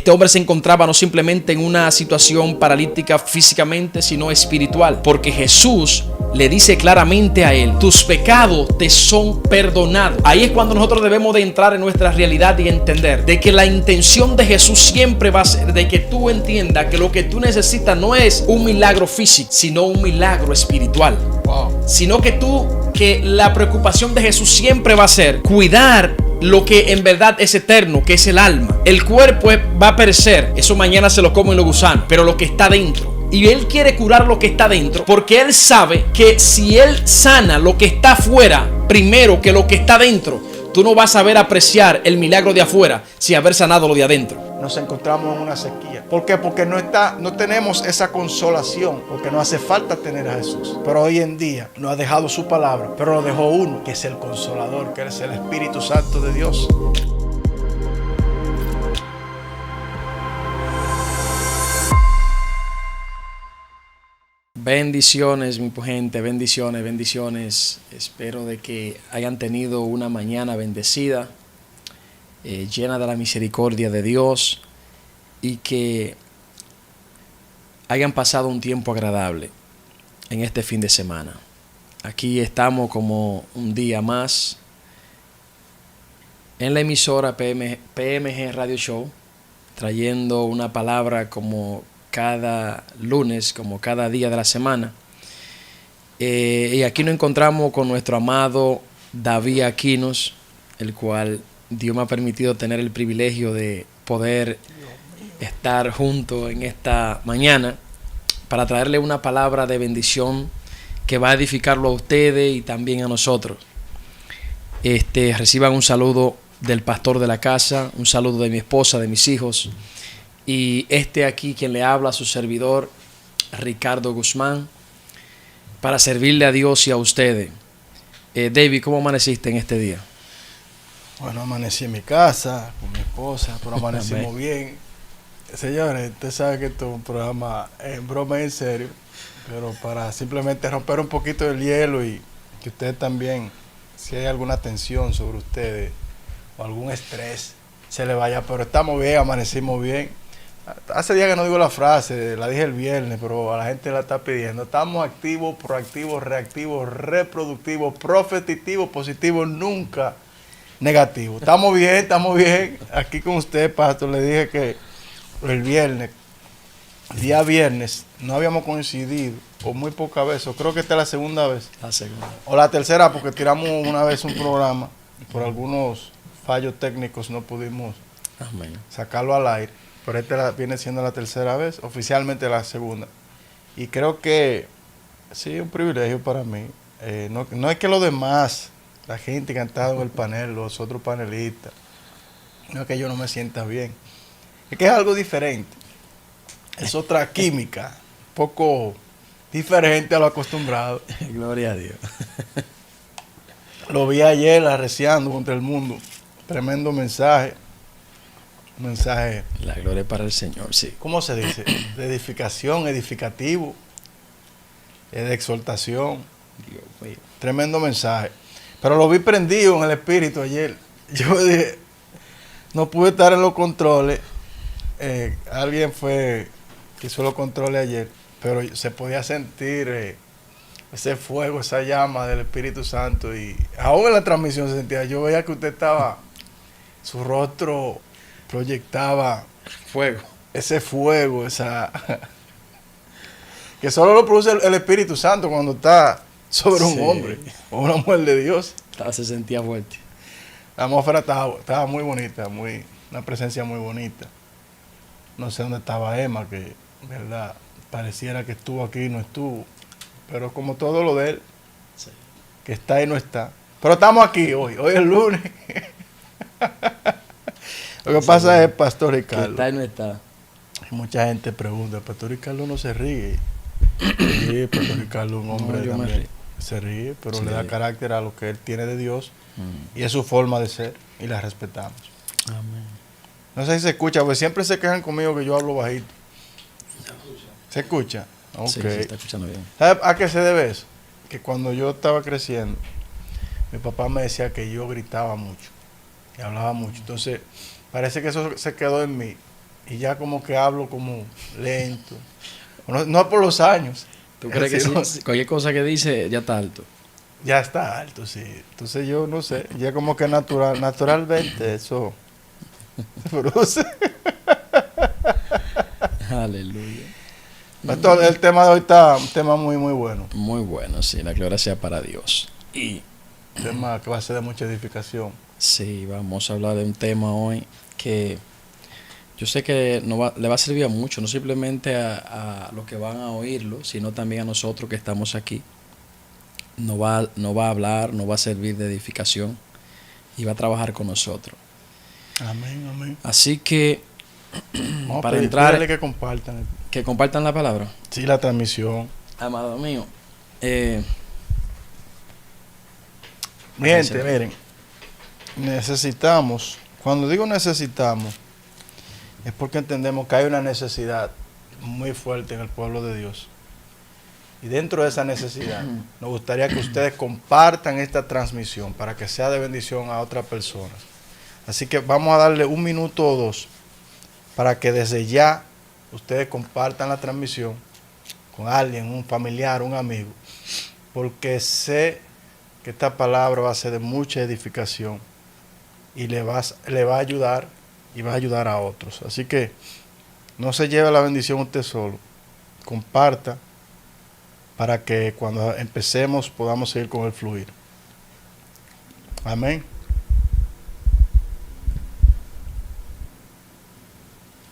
Este hombre se encontraba no simplemente en una situación paralítica físicamente, sino espiritual, porque Jesús le dice claramente a él: tus pecados te son perdonados. Ahí es cuando nosotros debemos de entrar en nuestra realidad y entender de que la intención de Jesús siempre va a ser de que tú entiendas que lo que tú necesitas no es un milagro físico, sino un milagro espiritual. Sino que la preocupación de Jesús siempre va a ser cuidar lo que en verdad es eterno, que es el alma. El cuerpo va a perecer, eso mañana se lo comen los gusanos, pero lo que está dentro. Y Él quiere curar lo que está dentro, porque Él sabe que si Él sana lo que está afuera primero que lo que está dentro, tú no vas a saber apreciar el milagro de afuera sin haber sanado lo de adentro. Nos encontramos en una sequía. ¿Por qué? Porque no tenemos esa consolación, porque no hace falta tener a Jesús. Pero hoy en día nos ha dejado su palabra, pero lo dejó uno, que es el Consolador, que es el Espíritu Santo de Dios. Bendiciones, mi gente, bendiciones, bendiciones. Espero de que hayan tenido una mañana bendecida, llena de la misericordia de Dios, y que hayan pasado un tiempo agradable en este fin de semana. Aquí estamos como un día más en la emisora PMG Radio Show, trayendo una palabra como cada lunes, como cada día de la semana. Y aquí nos encontramos con nuestro amado David Aquinos, el cual Dios me ha permitido tener el privilegio de poder estar junto en esta mañana para traerle una palabra de bendición que va a edificarlo a ustedes y también a nosotros. Reciban un saludo del pastor de la casa, un saludo de mi esposa, de mis hijos, y aquí quien le habla, su servidor Ricardo Guzmán, para servirle a Dios y a ustedes. David, ¿cómo amaneciste en este día? Bueno, amanecí en mi casa con mi esposa, pero amanecimos bien. Señores, usted sabe que esto es un programa en broma y en serio, pero para simplemente romper un poquito el hielo y que ustedes también, si hay alguna tensión sobre ustedes o algún estrés, se le vaya. Pero estamos bien, amanecimos bien. Hace días que no digo la frase, la dije el viernes, pero a la gente la está pidiendo. Estamos activos, proactivos, reactivos, reproductivos, profetitivos, positivos, nunca negativos. Estamos bien. Aquí con usted, pastor, le dije que el día viernes, no habíamos coincidido, o muy pocas veces, o creo que esta es la segunda vez. La segunda. O la tercera, porque tiramos una vez un programa, por algunos fallos técnicos no pudimos sacarlo al aire. Pero esta viene siendo la tercera vez, oficialmente la segunda. Y creo que sí, es un privilegio para mí. No es que los demás, la gente que ha estado en el panel, los otros panelistas, no es que yo no me sienta bien. Es que es algo diferente. Es otra química, un poco diferente a lo acostumbrado. Gloria a Dios. Lo vi ayer arreciando contra el mundo. Tremendo mensaje. Un mensaje. La gloria para el Señor, sí. ¿Cómo se dice? De edificación, edificativo, de exhortación. Dios mío. Tremendo mensaje. Pero lo vi prendido en el espíritu ayer. Yo dije, no pude estar en los controles. Alguien que hizo los controles ayer, pero se podía sentir ese fuego, esa llama del Espíritu Santo. Y aún en la transmisión se sentía. Yo veía que usted estaba, su rostro proyectaba Fuego. Ese fuego, que solo lo produce el Espíritu Santo cuando está sobre un hombre o una mujer de Dios. Se sentía fuerte. La atmósfera estaba muy bonita, una presencia muy bonita. No sé dónde estaba Emma, que verdad pareciera que estuvo aquí y no estuvo. Pero como todo lo de él, que está y no está. Pero estamos aquí hoy es lunes. Lo que pasa es, Pastor Ricardo, que está y no está. Mucha gente pregunta, Pastor Ricardo no se ríe. Sí, Pastor Ricardo un hombre también se ríe, pero le da carácter a lo que él tiene de Dios y es su forma de ser y la respetamos. Amén. No sé si se escucha, porque siempre se quejan conmigo que yo hablo bajito. ¿Se escucha? Ok. Sí, se está escuchando bien. ¿Sabe a qué se debe eso? Que cuando yo estaba creciendo, mi papá me decía que yo gritaba mucho y hablaba mucho. Entonces, parece que eso se quedó en mí. y ya como que hablo como lento. No es por los años. ¿Tú crees que sino- sí? Cualquier cosa que dice ya está alto? Ya está alto, sí. Entonces yo no sé, ya como que naturalmente eso se produce. Aleluya. Pastor, el tema de hoy está un tema muy, muy bueno. Muy bueno, sí, la gloria sea para Dios. Y Un tema que va a ser de mucha edificación. sí, vamos a hablar de un tema hoy que yo sé que le va a servir a muchos, no simplemente a los que van a oírlo, sino también a nosotros que estamos aquí. No va a hablar, nos va a servir de edificación y va a trabajar con nosotros. Amén, amén. Así que Vamos para a entrar, pedirle que compartan la palabra. sí, la transmisión. Amado mío, Mi gente, miren, necesitamos, cuando digo necesitamos, es porque entendemos que hay una necesidad muy fuerte en el pueblo de Dios. Y dentro de esa necesidad, nos gustaría que ustedes compartan esta transmisión para que sea de bendición a otras personas. Así que vamos a darle 1 minuto o 2 para que desde ya ustedes compartan la transmisión con alguien, un familiar, un amigo, porque sé que esta palabra va a ser de mucha edificación y le va a ayudar y va a ayudar a otros. Así que no se lleve la bendición usted solo, comparta para que cuando empecemos podamos seguir con el fluir. Amén.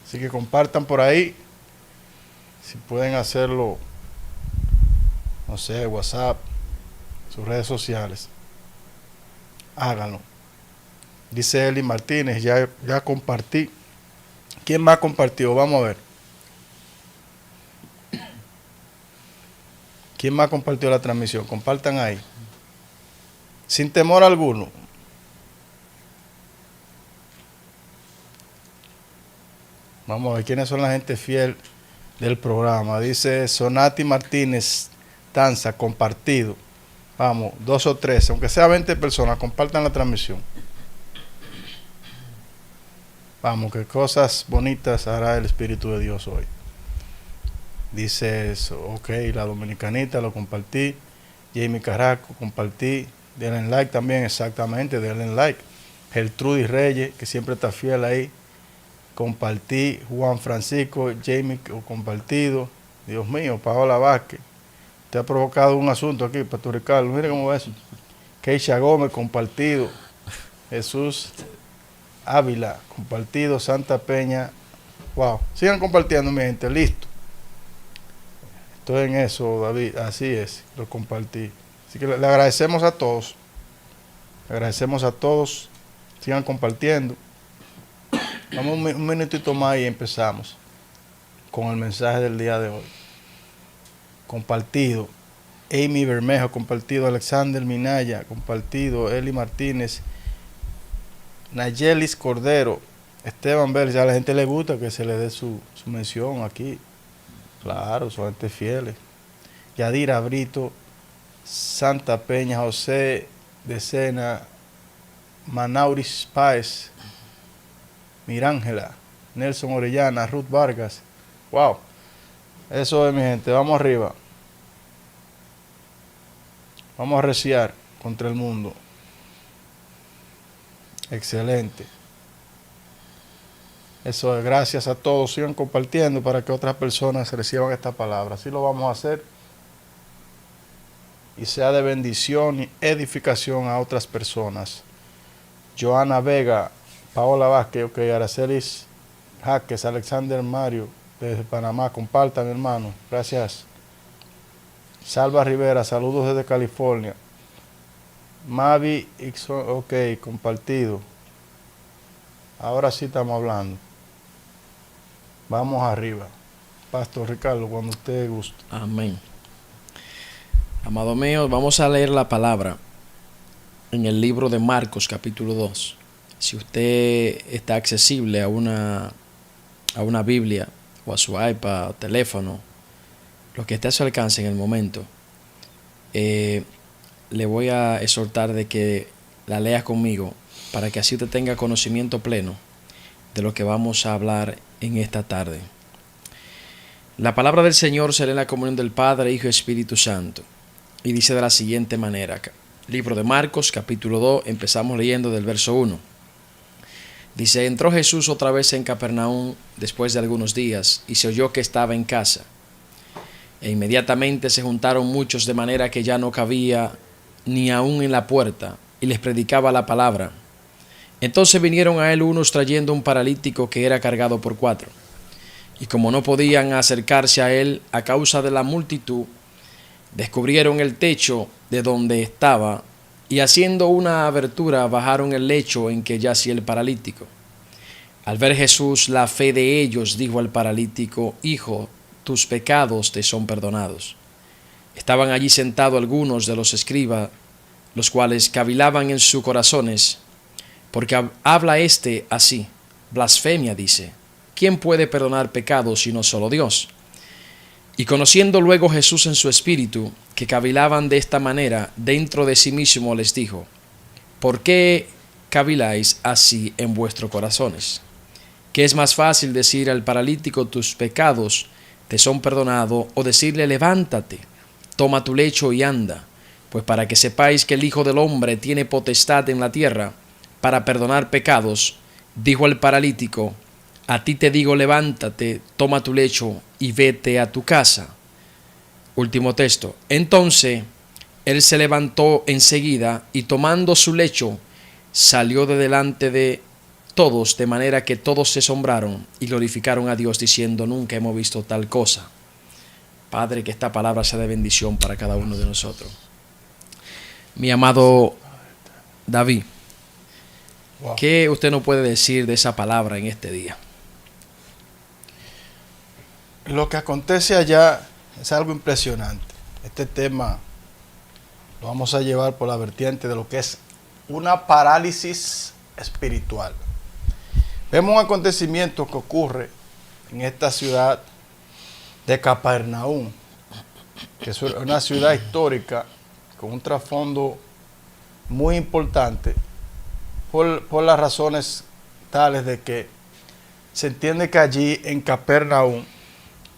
Así que compartan por ahí, si pueden hacerlo, no sé, WhatsApp, sus redes sociales, háganlo. Dice Eli Martínez, ya compartí. ¿Quién más compartió? Vamos a ver. ¿Quién más compartió la transmisión? Compartan ahí. Sin temor alguno. Vamos a ver quiénes son la gente fiel del programa. Dice Sonati Martínez Tanza, compartido. Vamos, 2 o 3, aunque sea 20 personas, compartan la transmisión. Vamos, que cosas bonitas hará el Espíritu de Dios hoy. Dice eso, ok, la dominicanita lo compartí. Jamie Carrasco, compartí. Denle like también, exactamente, denle like. Gertrudis Reyes, que siempre está fiel ahí. Compartí. Juan Francisco, Jamie, compartido. Dios mío, Paola Vázquez. Te ha provocado un asunto aquí, Pastor Ricardo. Mire cómo va eso. Keisha Gómez, compartido. Jesús Ávila, compartido. Santa Peña. Wow. Sigan compartiendo, mi gente. Listo. Estoy en eso, David. Así es. Lo compartí. Así que le agradecemos a todos. Le agradecemos a todos. Sigan compartiendo. Vamos un minutito más y empezamos con el mensaje del día de hoy. Compartido. Amy Bermejo, compartido. Alexander Minaya, compartido. Eli Martínez. Nayelis Cordero. Esteban Vélez. A la gente le gusta que se le dé su mención aquí. Claro, son gente fieles. Yadira Brito. Santa Peña. José de Sena. Manauris Páez. Mirángela. Nelson Orellana. Ruth Vargas. Wow. Eso es, mi gente. Vamos arriba. Vamos a reciar contra el mundo. Excelente. Eso es. Gracias a todos. Sigan compartiendo para que otras personas reciban esta palabra. Así lo vamos a hacer. Y sea de bendición y edificación a otras personas. Joana Vega. Paola Vázquez. Ok. Aracelis Jaques. Alexander Mario. Desde Panamá. Compartan, hermano. Gracias. Salva Rivera, saludos desde California. Mavi Ixon, ok, compartido. Ahora sí estamos hablando. Vamos arriba. Pastor Ricardo, cuando usted guste. Amén. Amado mío, vamos a leer la palabra en el libro de Marcos, capítulo 2. Si usted está accesible a una Biblia o a su iPad, teléfono, lo que esté a su alcance en el momento, le voy a exhortar de que la lea conmigo para que así usted tenga conocimiento pleno de lo que vamos a hablar en esta tarde. La palabra del Señor se lee en la comunión del Padre, Hijo y Espíritu Santo, y dice de la siguiente manera. Libro de Marcos, capítulo 2, empezamos leyendo del verso 1. Dice: entró Jesús otra vez en Capernaum después de algunos días, y se oyó que estaba en casa. E inmediatamente se juntaron muchos, de manera que ya no cabía ni aún en la puerta, y les predicaba la palabra. Entonces vinieron a él unos trayendo un paralítico que era cargado por 4. Y como no podían acercarse a él a causa de la multitud, descubrieron el techo de donde estaba, y haciendo una abertura bajaron el lecho en que yacía el paralítico. Al ver Jesús la fe de ellos, dijo al paralítico: Hijo, tus pecados te son perdonados. Estaban allí sentados algunos de los escribas, los cuales cavilaban en sus corazones: porque habla éste así, blasfemia dice, ¿quién puede perdonar pecados sino solo Dios? Y conociendo luego Jesús en su espíritu que cavilaban de esta manera, dentro de sí mismo les dijo: ¿por qué caviláis así en vuestros corazones? ¿Qué es más fácil decir al paralítico: tus pecados te son perdonados, o decirle: levántate, toma tu lecho y anda? Pues para que sepáis que el Hijo del Hombre tiene potestad en la tierra para perdonar pecados, dijo al paralítico: a ti te digo, levántate, toma tu lecho y vete a tu casa. Último texto. Entonces él se levantó enseguida y tomando su lecho salió de delante de todos, de manera que todos se asombraron y glorificaron a Dios, diciendo: nunca hemos visto tal cosa. Padre, que esta palabra sea de bendición para cada uno de nosotros. Mi amado David, Wow. ¿qué usted nos puede decir de esa palabra en este día? Lo que acontece allá es algo impresionante. Este tema lo vamos a llevar por la vertiente de lo que es una parálisis espiritual. Vemos un acontecimiento que ocurre en esta ciudad de Capernaum, que es una ciudad histórica con un trasfondo muy importante por las razones tales de que se entiende que allí en Capernaum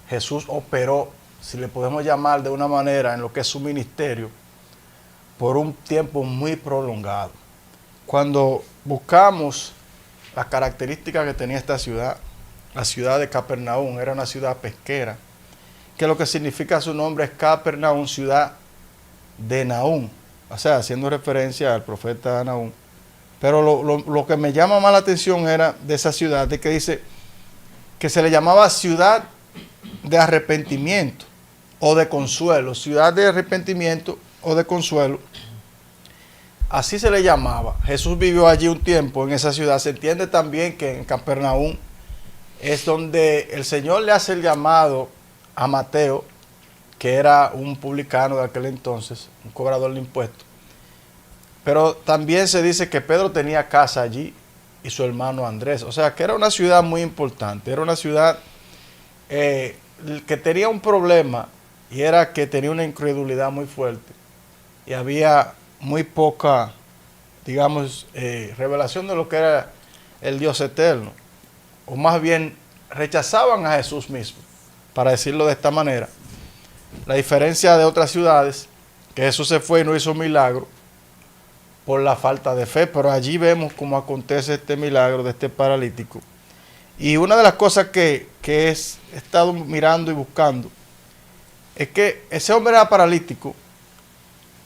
Jesús operó, si le podemos llamar de una manera, en lo que es su ministerio, por un tiempo muy prolongado. Cuando buscamos las características que tenía esta ciudad, la ciudad de Capernaum era una ciudad pesquera, que lo que significa su nombre es Capernaum, ciudad de Nahum, o sea, haciendo referencia al profeta Nahum. Pero lo que me llama más la atención era de esa ciudad, de que dice que se le llamaba ciudad de arrepentimiento o de consuelo, ciudad de arrepentimiento o de consuelo, así se le llamaba. Jesús vivió allí un tiempo en esa ciudad. Se entiende también que en Capernaum es donde el Señor le hace el llamado a Mateo, que era un publicano de aquel entonces, un cobrador de impuestos. Pero también se dice que Pedro tenía casa allí y su hermano Andrés. O sea, que era una ciudad muy importante. Era una ciudad que tenía un problema, y era que tenía una incredulidad muy fuerte. Y había muy poca, digamos, revelación de lo que era el Dios eterno. O más bien, rechazaban a Jesús mismo, para decirlo de esta manera. La diferencia de otras ciudades, que Jesús se fue y no hizo un milagro por la falta de fe, pero allí vemos cómo acontece este milagro de este paralítico. Y una de las cosas que he estado mirando y buscando es que ese hombre era paralítico,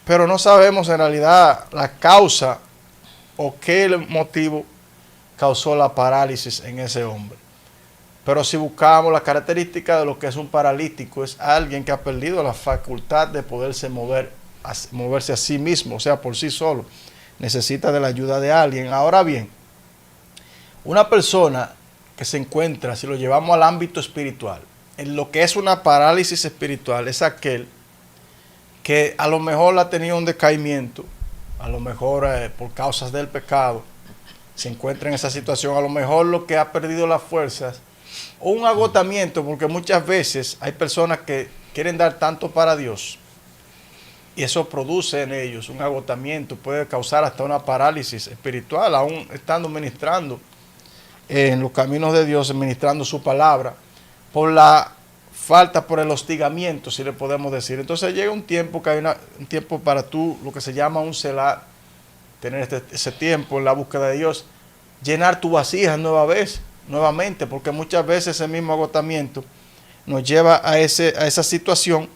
pero no sabemos en realidad la causa o qué motivo causó la parálisis en ese hombre. Pero si buscamos la característica de lo que es un paralítico, es alguien que ha perdido la facultad de poderse moverse a sí mismo, o sea, por sí solo. Necesita de la ayuda de alguien. Ahora bien, una persona que se encuentra, si lo llevamos al ámbito espiritual, en lo que es una parálisis espiritual, es aquel que a lo mejor ha tenido un decaimiento, a lo mejor por causas del pecado, se encuentra en esa situación, a lo mejor lo que ha perdido las fuerzas, o un agotamiento, porque muchas veces hay personas que quieren dar tanto para Dios, y eso produce en ellos un agotamiento, puede causar hasta una parálisis espiritual, aún estando ministrando en los caminos de Dios, ministrando su palabra, por la falta, por el hostigamiento, si le podemos decir. Entonces llega un tiempo que hay un tiempo para tú, lo que se llama un selah, tener ese tiempo en la búsqueda de Dios, llenar tu vasija nuevamente, porque muchas veces ese mismo agotamiento nos lleva a esa situación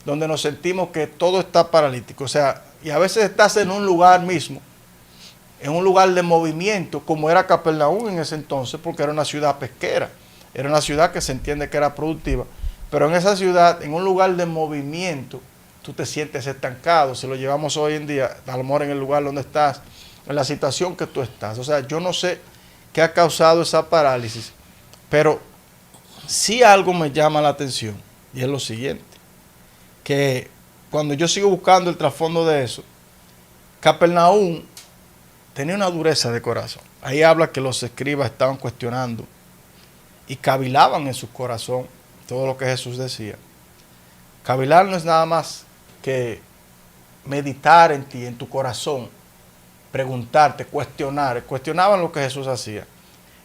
donde nos sentimos que todo está paralítico. O sea, y a veces estás en un lugar mismo, en un lugar de movimiento, como era Capernaum en ese entonces, porque era una ciudad pesquera, era una ciudad que se entiende que era productiva, pero en esa ciudad, en un lugar de movimiento, tú te sientes estancado. Si lo llevamos hoy en día, a lo mejor en el lugar donde estás, en la situación que tú estás. O sea, yo no sé qué ha causado esa parálisis, pero sí algo me llama la atención, y es lo siguiente, que cuando yo sigo buscando el trasfondo de eso, Capernaum tenía una dureza de corazón. Ahí habla que los escribas estaban cuestionando y cavilaban en su corazón todo lo que Jesús decía. Cavilar no es nada más que meditar en ti, en tu corazón, preguntarte, cuestionaban lo que Jesús hacía.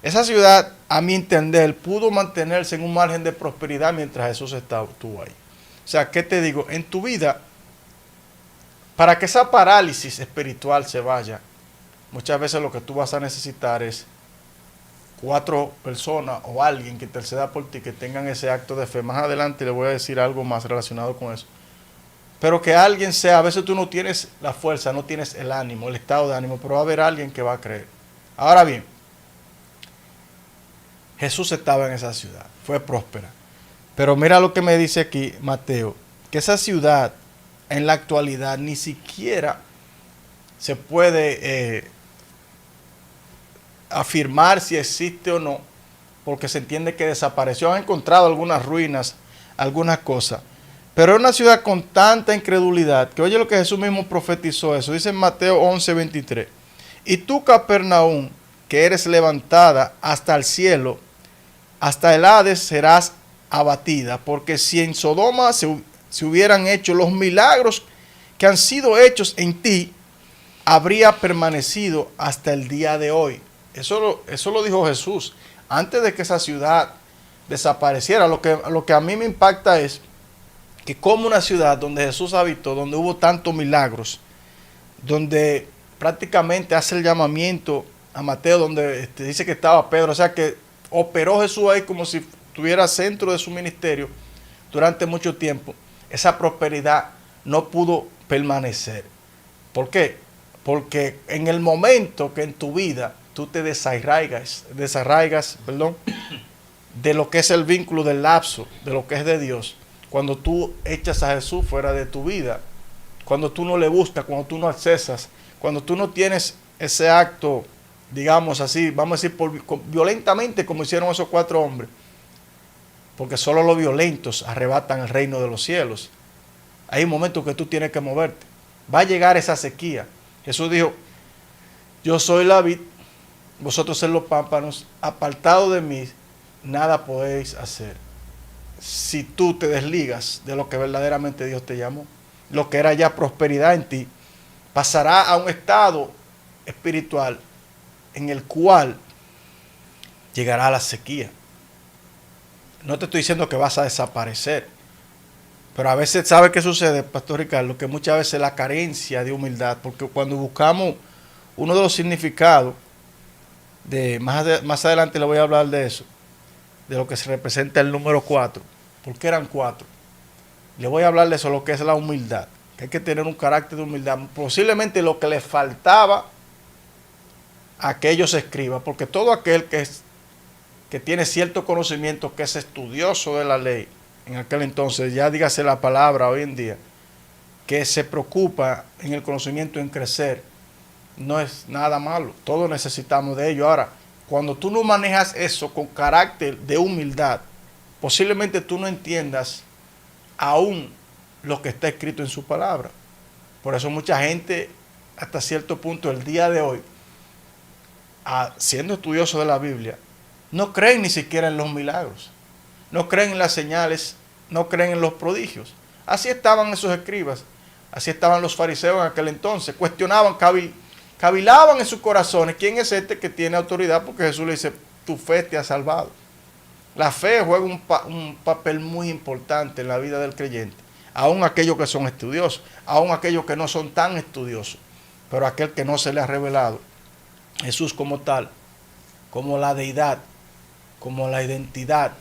Esa ciudad, a mi entender, pudo mantenerse en un margen de prosperidad mientras Jesús estuvo ahí. O sea, ¿qué te digo? En tu vida, para que esa parálisis espiritual se vaya, muchas veces lo que tú vas a necesitar es 4 personas o alguien que interceda por ti, que tengan ese acto de fe. Más adelante le voy a decir algo más relacionado con eso. Pero que alguien sea, a veces tú no tienes la fuerza, no tienes el ánimo, el estado de ánimo, pero va a haber alguien que va a creer. Ahora bien, Jesús estaba en esa ciudad, fue próspera. Pero mira lo que me dice aquí Mateo, que esa ciudad en la actualidad ni siquiera se puede afirmar si existe o no, porque se entiende que desapareció. Han encontrado algunas ruinas, algunas cosas, pero es una ciudad con tanta incredulidad que oye lo que Jesús mismo profetizó eso. Dice en Mateo 11:23, y tú, Capernaum, que eres levantada hasta el cielo, hasta el Hades serás abatida, porque si en Sodoma se hubieran hecho los milagros que han sido hechos en ti, habría permanecido hasta el día de hoy. Eso lo dijo Jesús antes de que esa ciudad desapareciera. Lo que a mí me impacta es que como una ciudad donde Jesús habitó, donde hubo tantos milagros, donde prácticamente hace el llamamiento a Mateo, donde dice que estaba Pedro, o sea que operó Jesús ahí como si estuviera centro de su ministerio durante mucho tiempo, esa prosperidad no pudo permanecer. ¿Por qué? Porque en el momento que en tu vida tú te desarraigas, de lo que es el vínculo del lapso, de lo que es de Dios, cuando tú echas a Jesús fuera de tu vida, cuando tú no le buscas, cuando tú no accesas, cuando tú no tienes ese acto, digamos así, vamos a decir violentamente como hicieron esos 4 hombres, porque solo los violentos arrebatan el reino de los cielos. Hay un momento que tú tienes que moverte. Va a llegar esa sequía. Jesús dijo, yo soy la vid, vosotros sois los pámpanos, apartado de mí, nada podéis hacer. Si tú te desligas de lo que verdaderamente Dios te llamó, lo que era ya prosperidad en ti, pasará a un estado espiritual en el cual llegará la sequía. No te estoy diciendo que vas a desaparecer, pero a veces, ¿sabe qué sucede, Pastor Ricardo? Que muchas veces la carencia de humildad, porque cuando buscamos uno de los significados, más adelante le voy a hablar de eso, de lo que se representa el número 4, porque eran 4. Le voy a hablar de eso, lo que es la humildad, que hay que tener un carácter de humildad, posiblemente lo que le faltaba a aquellos escribas, porque todo aquel que tiene cierto conocimiento, que es estudioso de la ley, en aquel entonces, ya dígase la palabra hoy en día, que se preocupa en el conocimiento, en crecer, no es nada malo, todos necesitamos de ello. Ahora, cuando tú no manejas eso con carácter de humildad, posiblemente tú no entiendas aún lo que está escrito en su palabra. Por eso mucha gente, hasta cierto punto, el día de hoy, siendo estudioso de la Biblia, no creen ni siquiera en los milagros, no creen en las señales, no creen en los prodigios. Así estaban esos escribas, así estaban los fariseos en aquel entonces, cuestionaban, cavilaban en sus corazones, ¿quién es este que tiene autoridad? Porque Jesús le dice, tu fe te ha salvado. La fe juega un papel muy importante en la vida del creyente. Aún aquellos que son estudiosos, aún aquellos que no son tan estudiosos, pero aquel que no se le ha revelado Jesús como tal, como la deidad, como la identidad,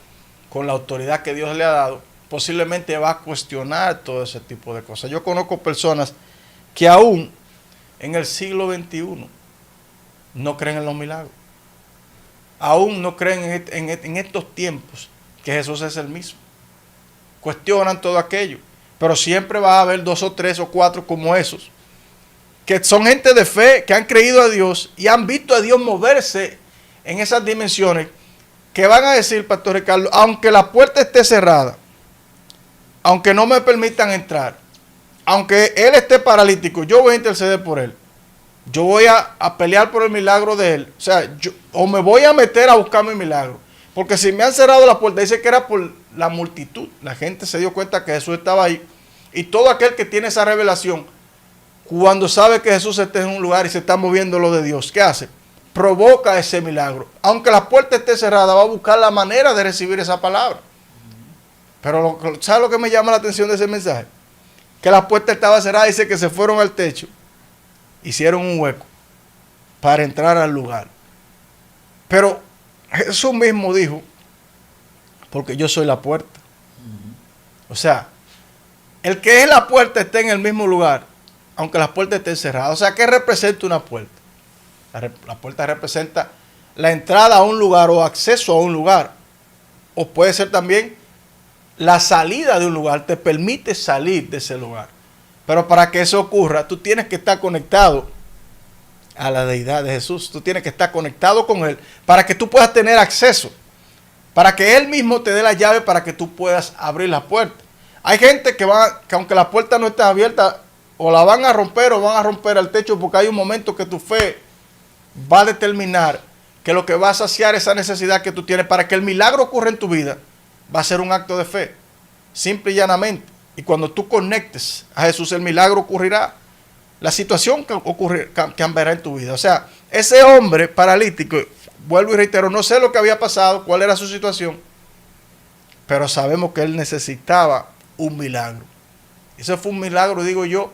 con la autoridad que Dios le ha dado, posiblemente va a cuestionar todo ese tipo de cosas. Yo conozco personas que aún en el siglo XXI no creen en los milagros. Aún no creen en estos tiempos que Jesús es el mismo. Cuestionan todo aquello. Pero siempre va a haber 2 o 3 o 4 como esos, que son gente de fe, que han creído a Dios y han visto a Dios moverse en esas dimensiones, que van a decir, Pastor Ricardo, aunque la puerta esté cerrada, aunque no me permitan entrar, aunque él esté paralítico, yo voy a interceder por él. Yo voy a pelear por el milagro de él. O sea, o me voy a meter a buscar mi milagro. Porque si me han cerrado la puerta, dice que era por la multitud. La gente se dio cuenta que Jesús estaba ahí. Y todo aquel que tiene esa revelación, cuando sabe que Jesús está en un lugar y se está moviendo lo de Dios, ¿qué hace? Provoca ese milagro. Aunque la puerta esté cerrada, va a buscar la manera de recibir esa palabra. Pero ¿sabe lo que me llama la atención de ese mensaje? Que la puerta estaba cerrada, dice que se fueron al techo, hicieron un hueco para entrar al lugar. Pero Jesús mismo dijo, porque yo soy la puerta. O sea, el que es la puerta está en el mismo lugar, aunque la puerta esté cerrada. O sea, ¿qué representa una puerta? La puerta representa la entrada a un lugar o acceso a un lugar. O puede ser también la salida de un lugar, te permite salir de ese lugar. Pero para que eso ocurra, tú tienes que estar conectado a la deidad de Jesús. Tú tienes que estar conectado con Él para que tú puedas tener acceso. Para que Él mismo te dé la llave para que tú puedas abrir la puerta. Hay gente que aunque la puerta no esté abierta, o la van a romper o van a romper el techo, porque hay un momento que tu fe va a determinar que lo que va a saciar esa necesidad que tú tienes para que el milagro ocurra en tu vida, va a ser un acto de fe, simple y llanamente. Y cuando tú conectes a Jesús, el milagro ocurrirá. La situación cambiará en tu vida. O sea, ese hombre paralítico, vuelvo y reitero, no sé lo que había pasado, cuál era su situación, pero sabemos que él necesitaba un milagro. Ese fue un milagro, digo yo,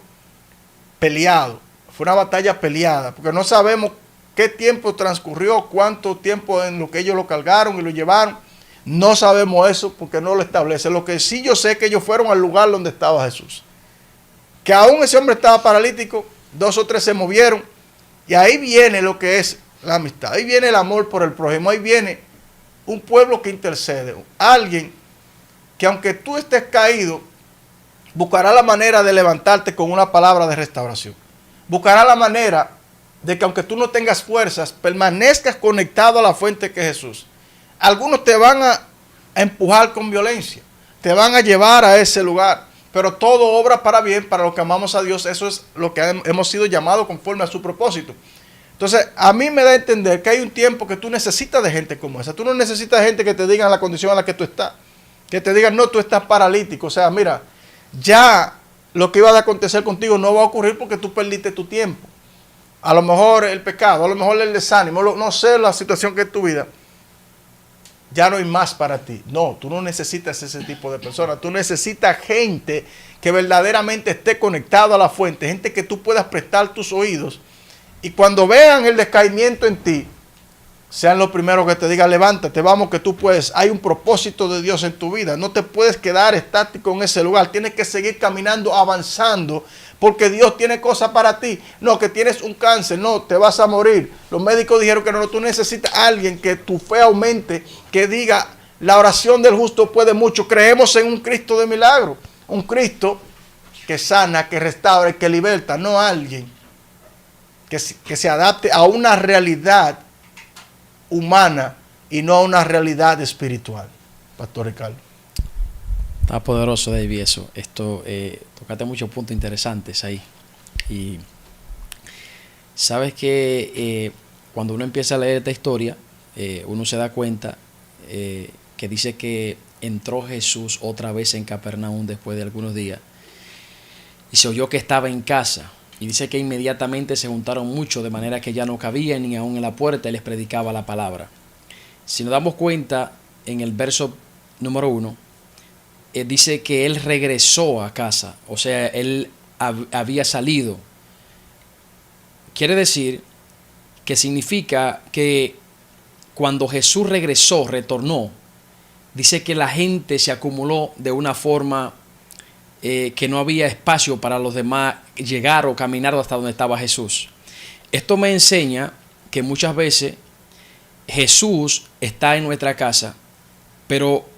peleado. Fue una batalla peleada, porque no sabemos qué tiempo transcurrió, cuánto tiempo en lo que ellos lo cargaron y lo llevaron. No sabemos eso porque no lo establece. Lo que sí yo sé es que ellos fueron al lugar donde estaba Jesús. Que aún ese hombre estaba paralítico, 2 o 3 se movieron. Y ahí viene lo que es la amistad. Ahí viene el amor por el prójimo. Ahí viene un pueblo que intercede. Alguien que aunque tú estés caído, buscará la manera de levantarte con una palabra de restauración. Buscará la manera de que aunque tú no tengas fuerzas, permanezcas conectado a la fuente que es Jesús. Algunos te van a empujar con violencia, te van a llevar a ese lugar, pero todo obra para bien, para los que amamos a Dios. Eso es lo que hemos sido llamados conforme a su propósito. Entonces, a mí me da a entender que hay un tiempo que tú necesitas de gente como esa. Tú no necesitas gente que te diga la condición en la que tú estás, que te digan, no, tú estás paralítico. O sea, mira, ya lo que iba a acontecer contigo no va a ocurrir porque tú perdiste tu tiempo. A lo mejor el pecado, a lo mejor el desánimo, no sé la situación que es tu vida. Ya no hay más para ti. No, tú no necesitas ese tipo de personas. Tú necesitas gente que verdaderamente esté conectado a la fuente. Gente que tú puedas prestar tus oídos. Y cuando vean el decaimiento en ti, sean los primeros que te digan, levántate, vamos que tú puedes. Hay un propósito de Dios en tu vida. No te puedes quedar estático en ese lugar. Tienes que seguir caminando, avanzando, porque Dios tiene cosas para ti. No, que tienes un cáncer, no, te vas a morir. Los médicos dijeron que no, tú necesitas a alguien que tu fe aumente, que diga, la oración del justo puede mucho. Creemos en un Cristo de milagro, un Cristo que sana, que restaura, que liberta, no alguien que se adapte a una realidad humana y no a una realidad espiritual. Pastor Ricardo. Está poderoso, David, eso. Tocaste muchos puntos interesantes ahí. Y sabes que cuando uno empieza a leer esta historia, uno se da cuenta que dice que entró Jesús otra vez en Capernaum después de algunos días y se oyó que estaba en casa. Y dice que inmediatamente se juntaron muchos, de manera que ya no cabía ni aún en la puerta y les predicaba la palabra. Si nos damos cuenta, en el verso número 1, dice que él regresó a casa, o sea, él había salido. Quiere decir que significa que cuando Jesús retornó, dice que la gente se acumuló de una forma que no había espacio para los demás llegar o caminar hasta donde estaba Jesús. Esto me enseña que muchas veces Jesús está en nuestra casa, pero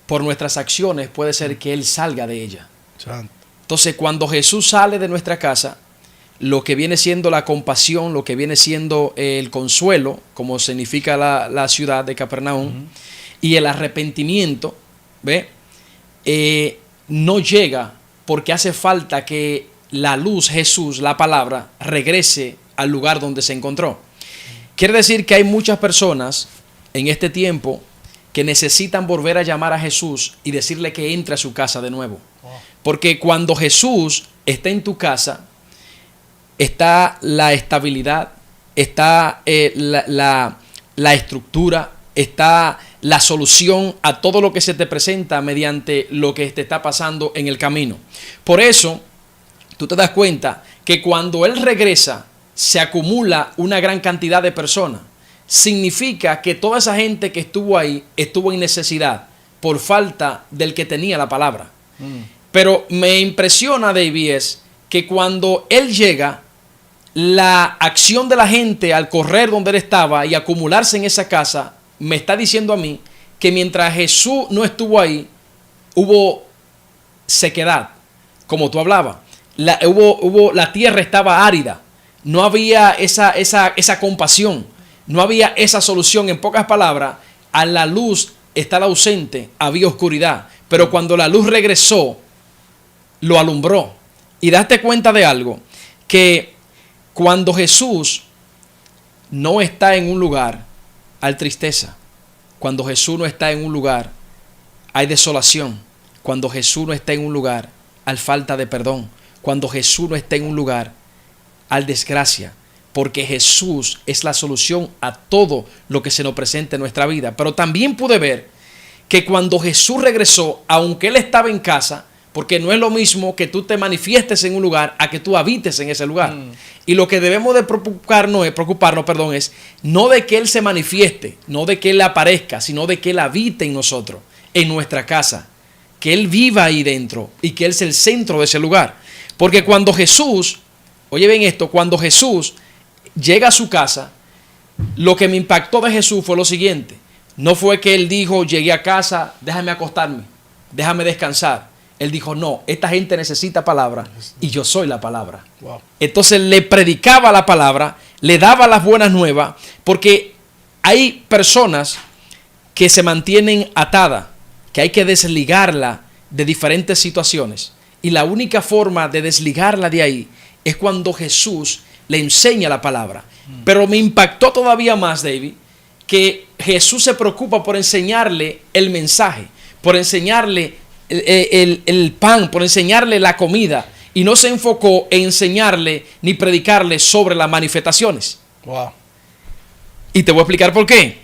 por nuestras acciones puede ser que Él salga de ella. Santo. Entonces, cuando Jesús sale de nuestra casa, lo que viene siendo la compasión, lo que viene siendo el consuelo, como significa la ciudad de Capernaum, y el arrepentimiento, ¿ve? No llega porque hace falta que la luz, Jesús, la palabra, regrese al lugar donde se encontró. Quiere decir que hay muchas personas en este tiempo que necesitan volver a llamar a Jesús y decirle que entre a su casa de nuevo. Porque cuando Jesús está en tu casa, está la estabilidad, está la estructura, está la solución a todo lo que se te presenta mediante lo que te está pasando en el camino. Por eso, tú te das cuenta que cuando Él regresa, se acumula una gran cantidad de personas. Significa que toda esa gente que estuvo ahí estuvo en necesidad por falta del que tenía la palabra. Pero me impresiona, David, es que cuando Él llega, la acción de la gente al correr donde Él estaba y acumularse en esa casa, me está diciendo a mí que mientras Jesús no estuvo ahí, hubo sequedad, como tú hablabas. La tierra estaba árida. No había esa compasión. No había esa solución. En pocas palabras, a la luz estaba ausente, había oscuridad. Pero cuando la luz regresó, lo alumbró. Y date cuenta de algo, que cuando Jesús no está en un lugar, hay tristeza. Cuando Jesús no está en un lugar, hay desolación. Cuando Jesús no está en un lugar, hay falta de perdón. Cuando Jesús no está en un lugar, hay desgracia. Porque Jesús es la solución a todo lo que se nos presenta en nuestra vida. Pero también pude ver que cuando Jesús regresó, aunque Él estaba en casa, porque no es lo mismo que tú te manifiestes en un lugar a que tú habites en ese lugar. Y lo que debemos de preocuparnos, es no de que Él se manifieste, no de que Él aparezca, sino de que Él habite en nosotros, en nuestra casa. Que Él viva ahí dentro y que Él sea el centro de ese lugar. Porque cuando Jesús, oye bien esto, cuando Jesús llega a su casa, lo que me impactó de Jesús fue lo siguiente. No fue que Él dijo, llegué a casa, déjame acostarme, déjame descansar. Él dijo, no, esta gente necesita palabra y yo soy la palabra. Wow. Entonces le predicaba la palabra, le daba las buenas nuevas, porque hay personas que se mantienen atadas, que hay que desligarla de diferentes situaciones. Y la única forma de desligarla de ahí es cuando Jesús le enseña la palabra. Pero me impactó todavía más, David, que Jesús se preocupa por enseñarle el mensaje, por enseñarle el pan, por enseñarle la comida, y no se enfocó en enseñarle ni predicarle sobre las manifestaciones. Wow. Y te voy a explicar por qué.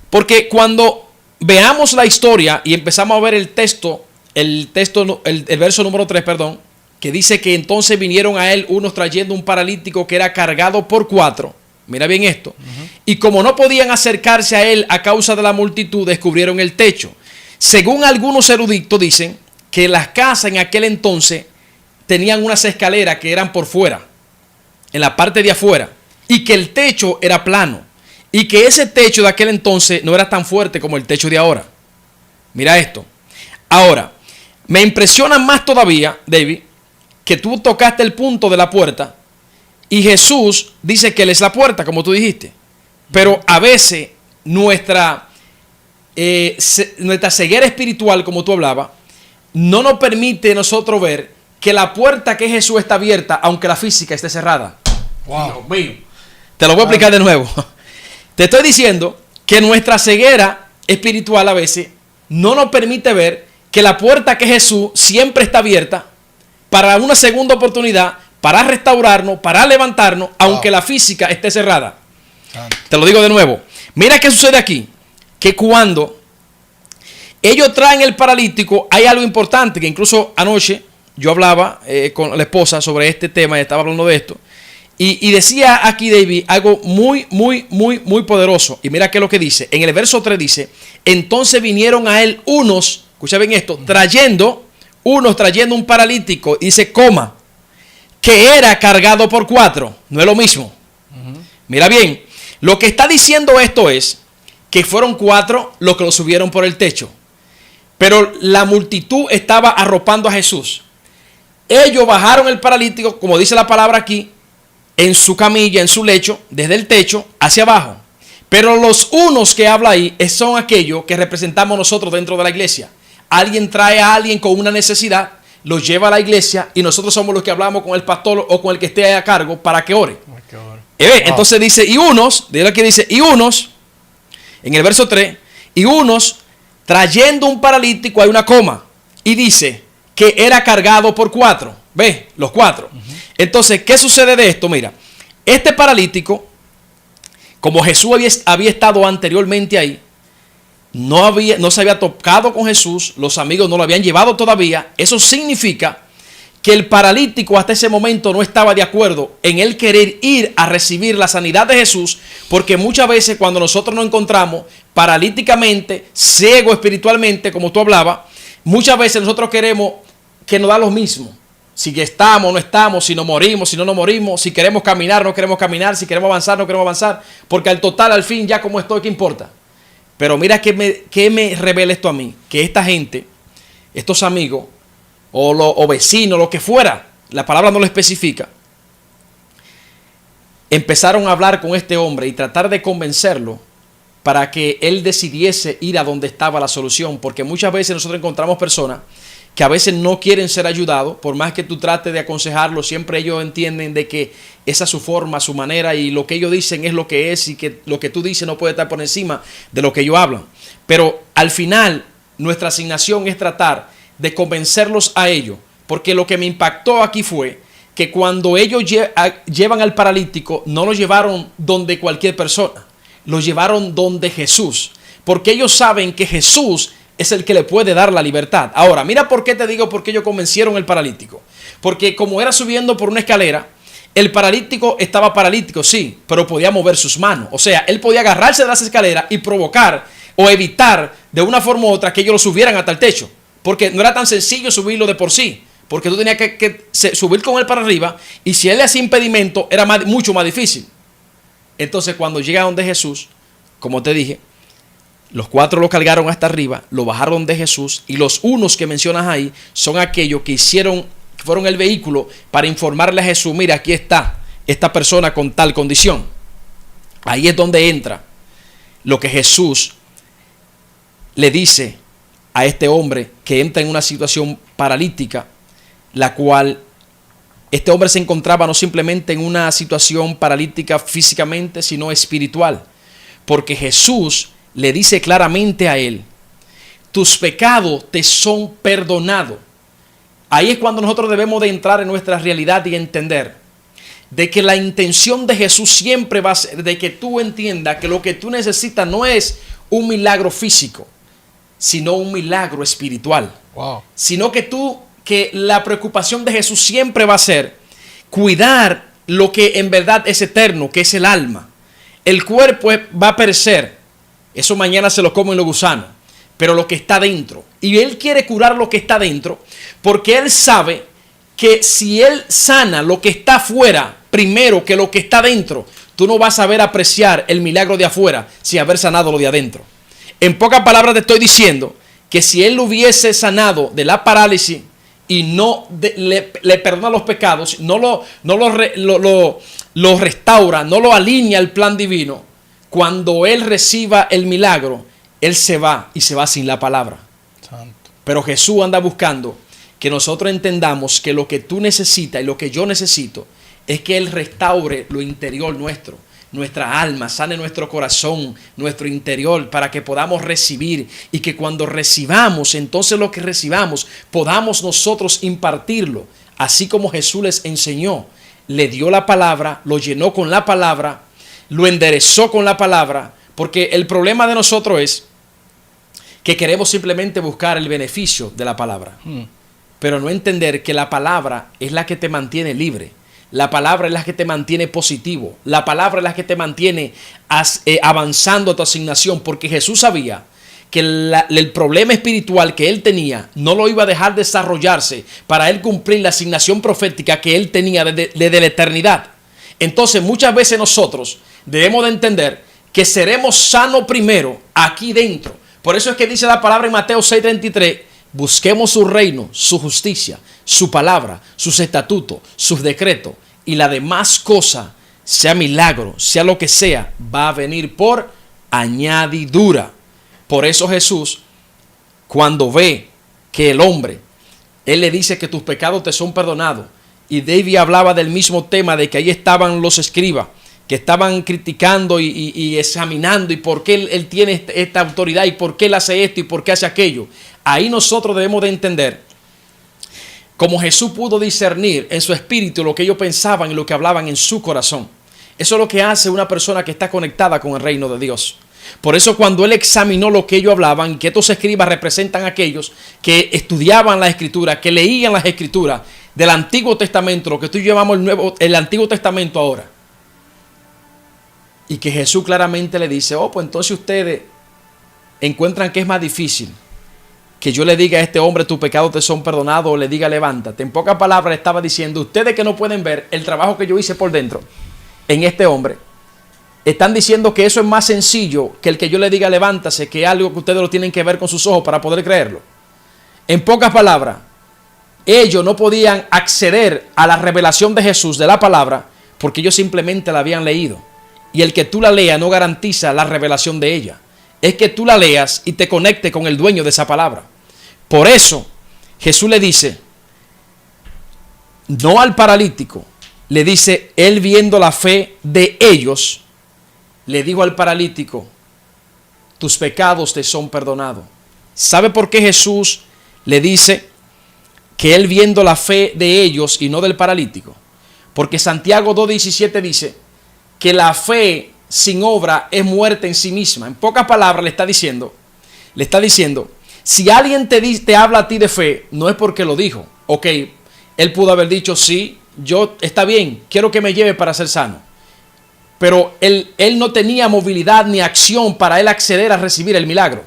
Porque cuando veamos la historia y empezamos a ver el verso número 3, perdón, que dice que entonces vinieron a él unos trayendo un paralítico que era cargado por 4. Mira bien esto. Y como no podían acercarse a él a causa de la multitud, descubrieron el techo. Según algunos eruditos dicen que las casas en aquel entonces tenían unas escaleras que eran por fuera, en la parte de afuera, y que el techo era plano, y que ese techo de aquel entonces no era tan fuerte como el techo de ahora. Mira esto. Ahora, me impresiona más todavía, David, que tú tocaste el punto de la puerta y Jesús dice que Él es la puerta, como tú dijiste. Pero a veces nuestra ceguera espiritual, como tú hablabas, no nos permite nosotros ver que la puerta que Jesús está abierta, aunque la física esté cerrada. Wow. Dios mío. Te lo voy a explicar de nuevo. Te estoy diciendo que nuestra ceguera espiritual a veces no nos permite ver que la puerta que Jesús siempre está abierta para una segunda oportunidad, para restaurarnos, para levantarnos, aunque la física esté cerrada. Te lo digo de nuevo. Mira qué sucede aquí. Que cuando ellos traen el paralítico, hay algo importante que incluso anoche yo hablaba con la esposa sobre este tema y estaba hablando de esto. Y decía aquí David algo muy poderoso. Y mira qué es lo que dice. En el verso 3 dice, entonces vinieron a él unos, escucha bien esto, trayendo un paralítico, dice, que era cargado por 4. No es lo mismo. Mira bien, lo que está diciendo esto es que fueron 4 los que lo subieron por el techo. Pero la multitud estaba arropando a Jesús. Ellos bajaron el paralítico, como dice la palabra aquí, en su camilla, en su lecho, desde el techo hacia abajo. Pero los unos que habla ahí son aquellos que representamos nosotros dentro de la iglesia. Alguien trae a alguien con una necesidad, lo lleva a la iglesia y nosotros somos los que hablamos con el pastor o con el que esté ahí a cargo para que ore. Entonces dice, y unos, en el verso 3, y unos trayendo un paralítico, hay una coma, y dice que era cargado por 4. ¿Ves? Los 4. Entonces, ¿qué sucede de esto? Mira, este paralítico, como Jesús había estado anteriormente ahí, no se había tocado con Jesús, los amigos no lo habían llevado todavía. Eso significa que el paralítico hasta ese momento no estaba de acuerdo en él querer ir a recibir la sanidad de Jesús, porque muchas veces cuando nosotros nos encontramos paralíticamente, ciego espiritualmente, como tú hablabas, muchas veces nosotros queremos que nos da lo mismo. Si estamos, no estamos, si nos morimos, si no nos morimos, si queremos caminar, no queremos caminar, si queremos avanzar, no queremos avanzar, porque al total, al fin, ya como estoy, ¿qué importa? Pero mira qué me revela esto a mí, que esta gente, estos amigos, o vecinos, lo que fuera, la palabra no lo especifica, empezaron a hablar con este hombre y tratar de convencerlo para que él decidiese ir a donde estaba la solución, porque muchas veces nosotros encontramos personas que a veces no quieren ser ayudados, por más que tú trates de aconsejarlos, siempre ellos entienden de que esa es su forma, su manera, y lo que ellos dicen es lo que es, y que lo que tú dices no puede estar por encima de lo que ellos hablan. Pero al final, nuestra asignación es tratar de convencerlos a ellos, porque lo que me impactó aquí fue que cuando ellos llevan al paralítico, no lo llevaron donde cualquier persona, lo llevaron donde Jesús, porque ellos saben que Jesús es el que le puede dar la libertad. Ahora, mira por qué te digo por qué ellos convencieron al paralítico. Porque como era subiendo por una escalera, el paralítico estaba paralítico, sí, pero podía mover sus manos. O sea, él podía agarrarse de las escaleras y provocar o evitar de una forma u otra que ellos lo subieran hasta el techo. Porque no era tan sencillo subirlo de por sí. Porque tú tenías que subir con él para arriba, y si él le hacía impedimento era mucho más difícil. Entonces cuando llega donde Jesús, como te dije, los 4 lo cargaron hasta arriba, lo bajaron de Jesús, y los unos que mencionas ahí son aquellos que fueron el vehículo para informarle a Jesús, mira, aquí está esta persona con tal condición. Ahí es donde entra lo que Jesús le dice a este hombre que entra en una situación paralítica, la cual este hombre se encontraba no simplemente en una situación paralítica físicamente, sino espiritual, porque Jesús le dice claramente a él, tus pecados te son perdonados. Ahí es cuando nosotros debemos de entrar en nuestra realidad y entender de que la intención de Jesús siempre va a ser de que tú entiendas que lo que tú necesitas no es un milagro físico, sino un milagro espiritual. Wow. Sino que la preocupación de Jesús siempre va a ser cuidar lo que en verdad es eterno, que es el alma. El cuerpo va a perecer. Eso mañana se lo comen los gusanos, pero lo que está dentro. Y él quiere curar lo que está dentro, porque él sabe que si él sana lo que está afuera primero que lo que está dentro, tú no vas a saber apreciar el milagro de afuera sin haber sanado lo de adentro. En pocas palabras te estoy diciendo que si él lo hubiese sanado de la parálisis y no le perdona los pecados, no lo restaura, no lo alinea al plan divino, cuando él reciba el milagro, él se va, y se va sin la palabra. Santo. Pero Jesús anda buscando que nosotros entendamos que lo que tú necesitas y lo que yo necesito es que él restaure lo interior nuestro, nuestra alma, sane nuestro corazón, nuestro interior, para que podamos recibir, y que cuando recibamos, entonces lo que recibamos, podamos nosotros impartirlo, así como Jesús les enseñó. Le dio la palabra, lo llenó con la palabra, lo enderezó con la palabra, porque el problema de nosotros es que queremos simplemente buscar el beneficio de la palabra, pero no entender que la palabra es la que te mantiene libre. La palabra es la que te mantiene positivo. La palabra es la que te mantiene avanzando a tu asignación, porque Jesús sabía que el problema espiritual que él tenía no lo iba a dejar desarrollarse para él cumplir la asignación profética que él tenía desde la eternidad. Entonces muchas veces nosotros debemos de entender que seremos sanos primero aquí dentro. Por eso es que dice la palabra en Mateo 6:33, busquemos su reino, su justicia, su palabra, sus estatutos, sus decretos, y la demás cosa, sea milagro, sea lo que sea, va a venir por añadidura. Por eso Jesús, cuando ve que el hombre, él le dice que tus pecados te son perdonados, y David hablaba del mismo tema, de que ahí estaban los escribas, que estaban criticando y examinando, y por qué él tiene esta autoridad, y por qué él hace esto, y por qué hace aquello. Ahí nosotros debemos de entender, como Jesús pudo discernir en su espíritu lo que ellos pensaban y lo que hablaban en su corazón. Eso es lo que hace una persona que está conectada con el reino de Dios. Por eso cuando él examinó lo que ellos hablaban, y que estos escribas representan a aquellos que estudiaban la escritura, que leían las escrituras del Antiguo Testamento, lo que tú llamamos el Antiguo Testamento ahora, y que Jesús claramente le dice, pues entonces ustedes encuentran que es más difícil que yo le diga a este hombre, tus pecados te son perdonados, o le diga, levántate. En pocas palabras le estaba diciendo, ustedes que no pueden ver el trabajo que yo hice por dentro en este hombre, están diciendo que eso es más sencillo que el que yo le diga, levántase, que es algo que ustedes lo tienen que ver con sus ojos para poder creerlo. En pocas palabras, ellos no podían acceder a la revelación de Jesús, de la palabra, porque ellos simplemente la habían leído. Y el que tú la leas no garantiza la revelación de ella. Es que tú la leas y te conectes con el dueño de esa palabra. Por eso Jesús le dice, no al paralítico, le dice, él viendo la fe de ellos, le dijo al paralítico, tus pecados te son perdonados. ¿Sabe por qué Jesús le dice que él viendo la fe de ellos y no del paralítico? Porque Santiago 2:17 dice que la fe sin obra es muerte en sí misma. En pocas palabras le está diciendo, si alguien te habla a ti de fe, no es porque lo dijo. Ok, él pudo haber dicho, sí, está bien, quiero que me lleve para ser sano. Pero él no tenía movilidad ni acción para él acceder a recibir el milagro.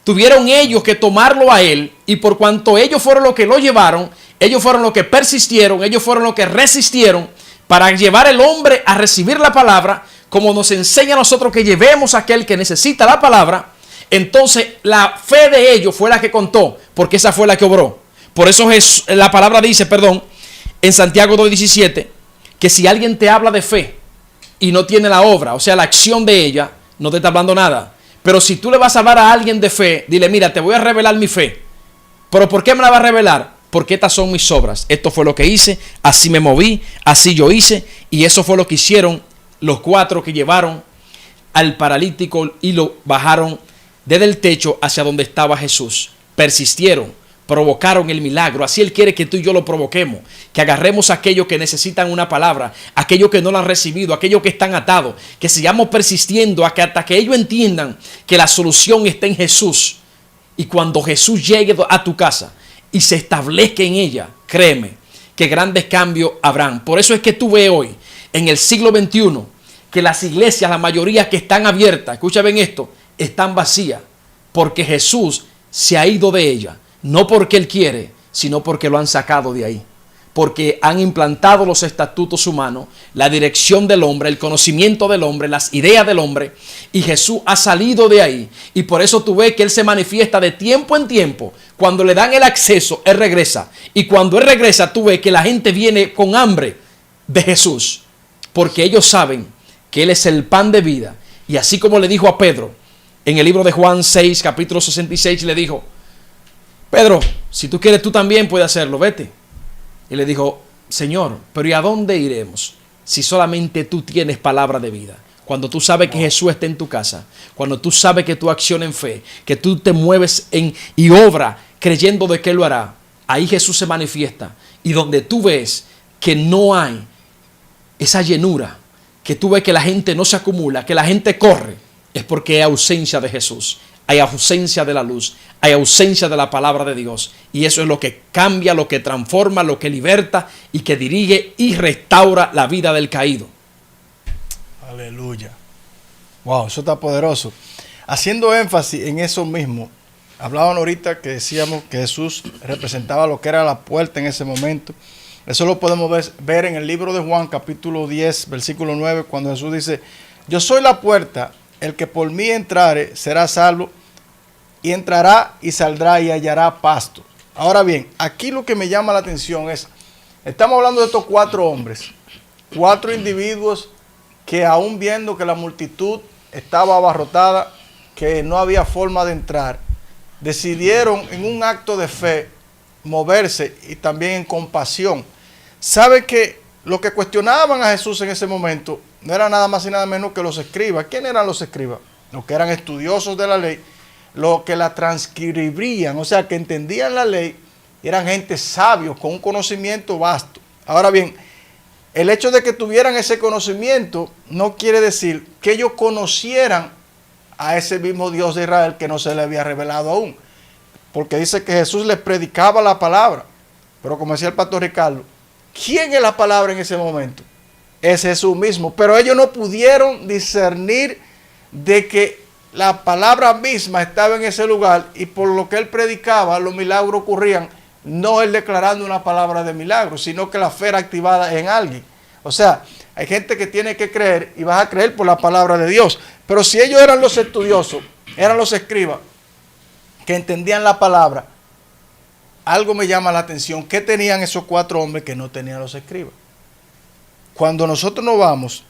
Tuvieron ellos que tomarlo a él, y por cuanto ellos fueron los que lo llevaron, ellos fueron los que persistieron, ellos fueron los que resistieron para llevar al hombre a recibir la palabra, como nos enseña a nosotros que llevemos a aquel que necesita la palabra. Entonces la fe de ellos fue la que contó, porque esa fue la que obró. Por eso la palabra dice, en Santiago 2:17, que si alguien te habla de fe y no tiene la obra, o sea, la acción de ella, no te está hablando nada. Pero si tú le vas a hablar a alguien de fe, dile, mira, te voy a revelar mi fe. ¿Pero por qué me la va a revelar? Porque estas son mis obras. Esto fue lo que hice, así me moví, así yo hice, y eso fue lo que hicieron los 4 que llevaron al paralítico y lo bajaron desde el techo hacia donde estaba Jesús. Persistieron, provocaron el milagro. Así Él quiere que tú y yo lo provoquemos, que agarremos a aquellos que necesitan una palabra, aquellos que no la han recibido, aquellos que están atados, que sigamos persistiendo hasta que ellos entiendan que la solución está en Jesús. Y cuando Jesús llegue a tu casa y se establezca en ella, créeme que grandes cambios habrán. Por eso es que tú ves hoy, en el siglo XXI, que las iglesias, la mayoría que están abiertas, escucha bien esto, están vacías, porque Jesús se ha ido de ella, no porque Él quiere, sino porque lo han sacado de ahí, porque han implantado los estatutos humanos, la dirección del hombre, el conocimiento del hombre, las ideas del hombre, y Jesús ha salido de ahí. Y por eso tú ves que Él se manifiesta de tiempo en tiempo. Cuando le dan el acceso, Él regresa, y cuando Él regresa, tú ves que la gente viene con hambre de Jesús, porque ellos saben que Él es el pan de vida. Y así como le dijo a Pedro en el libro de Juan 6, capítulo 66, le dijo, Pedro, si tú quieres, tú también puedes hacerlo, vete. Y le dijo, Señor, pero ¿y a dónde iremos si solamente tú tienes palabra de vida? Cuando tú sabes que Jesús está en tu casa, cuando tú sabes que tú accionas en fe, que tú te mueves y obra creyendo de que Él lo hará, ahí Jesús se manifiesta. Y donde tú ves que no hay esa llenura, que tú ves que la gente no se acumula, que la gente corre, es porque hay ausencia de Jesús, hay ausencia de la luz, hay ausencia de la palabra de Dios. Y eso es lo que cambia, lo que transforma, lo que liberta y que dirige y restaura la vida del caído. Aleluya. Wow, eso está poderoso. Haciendo énfasis en eso mismo, hablaban ahorita que decíamos que Jesús representaba lo que era la puerta en ese momento. Eso lo podemos ver en el libro de Juan, capítulo 10, versículo 9, cuando Jesús dice: yo soy la puerta, el que por mí entrare será salvo, y entrará y saldrá y hallará pasto. Ahora bien, aquí lo que me llama la atención es, estamos hablando de estos 4 hombres, 4 individuos que aún viendo que la multitud estaba abarrotada, que no había forma de entrar, decidieron en un acto de fe moverse y también en compasión. ¿Sabe que lo que cuestionaban a Jesús en ese momento no era nada más y nada menos que los escribas? ¿Quién eran los escribas? Los que eran estudiosos de la ley, los que la transcribirían, o sea, que entendían la ley, y eran gente sabios con un conocimiento vasto. Ahora bien, el hecho de que tuvieran ese conocimiento no quiere decir que ellos conocieran a ese mismo Dios de Israel que no se le había revelado aún. Porque dice que Jesús les predicaba la palabra. Pero como decía el pastor Ricardo, ¿quién es la palabra en ese momento? Es Jesús mismo. Pero ellos no pudieron discernir de que la palabra misma estaba en ese lugar, y por lo que él predicaba, los milagros ocurrían. No él declarando una palabra de milagro, sino que la fe era activada en alguien. O sea, hay gente que tiene que creer, y vas a creer por la palabra de Dios. Pero si ellos eran los estudiosos, eran los escribas, que entendían la palabra, algo me llama la atención. ¿Qué tenían esos 4 hombres que no tenían los escribas? Cuando nosotros nos vamos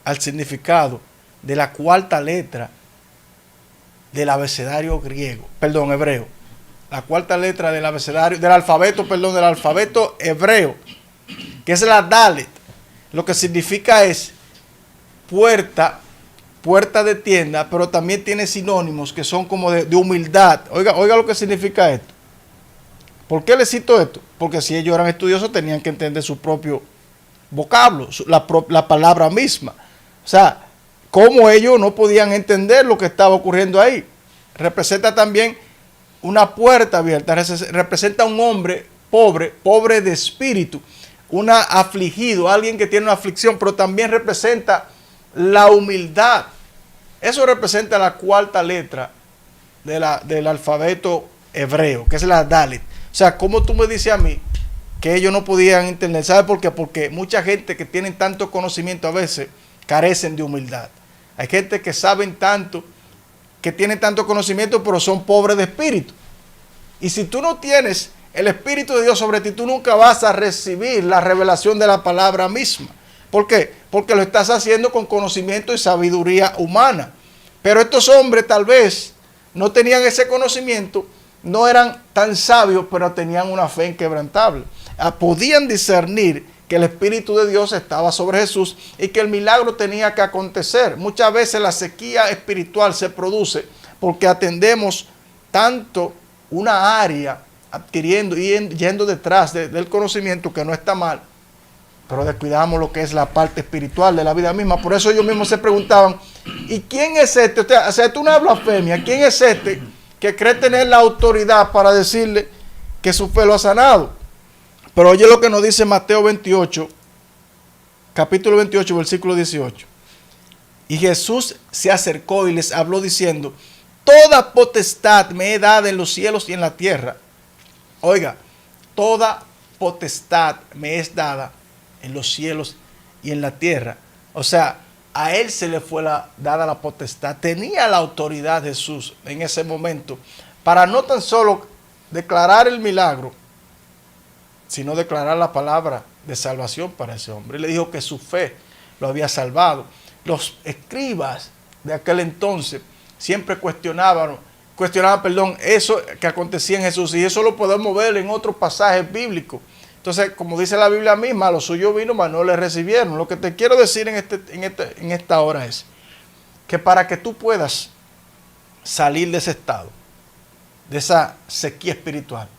al significado de la 4ª letra del abecedario hebreo, la 4ª letra del abecedario, del alfabeto hebreo, que es la Dalet, lo que significa es puerta de tienda, pero también tiene sinónimos que son como de humildad. Oiga lo que significa esto. ¿Por qué les cito esto? Porque si ellos eran estudiosos tenían que entender su propio vocablo, la palabra misma. O sea, cómo ellos no podían entender lo que estaba ocurriendo ahí. Representa también una puerta abierta, representa un hombre pobre de espíritu, un afligido, alguien que tiene una aflicción, pero también representa la humildad. Eso representa la 4ª letra del alfabeto hebreo, que es la Dalet. O sea, ¿cómo tú me dices a mí que ellos no podían entender? ¿Sabe por qué? Porque mucha gente que tiene tanto conocimiento a veces carecen de humildad. Hay gente que saben tanto, que tienen tanto conocimiento, pero son pobres de espíritu. Y si tú no tienes el Espíritu de Dios sobre ti, tú nunca vas a recibir la revelación de la palabra misma. ¿Por qué? Porque lo estás haciendo con conocimiento y sabiduría humana. Pero estos hombres tal vez no tenían ese conocimiento, no eran tan sabios, pero tenían una fe inquebrantable. Podían discernir que el Espíritu de Dios estaba sobre Jesús y que el milagro tenía que acontecer. Muchas veces la sequía espiritual se produce porque atendemos tanto una área, adquiriendo y yendo detrás del conocimiento, que no está mal, pero descuidamos lo que es la parte espiritual de la vida misma. Por eso ellos mismos se preguntaban, ¿y quién es este? O sea, esto es una blasfemia. ¿Quién es este que cree tener la autoridad para decirle que su fe lo ha sanado? Pero oye lo que nos dice Mateo 28, capítulo 28, versículo 18. Y Jesús se acercó y les habló diciendo: toda potestad me he dado en los cielos y en la tierra. Oiga, toda potestad me es dada en los cielos y en la tierra. O sea, a él se le fue dada la potestad. Tenía la autoridad Jesús en ese momento para no tan solo declarar el milagro, sino declarar la palabra de salvación para ese hombre. Le dijo que su fe lo había salvado. Los escribas de aquel entonces siempre cuestionaban, eso que acontecía en Jesús, y eso lo podemos ver en otros pasajes bíblicos. Entonces, como dice la Biblia misma, a los suyos vino, mas no le recibieron. Lo que te quiero decir en esta hora es que para que tú puedas salir de ese estado, de esa sequía espiritual,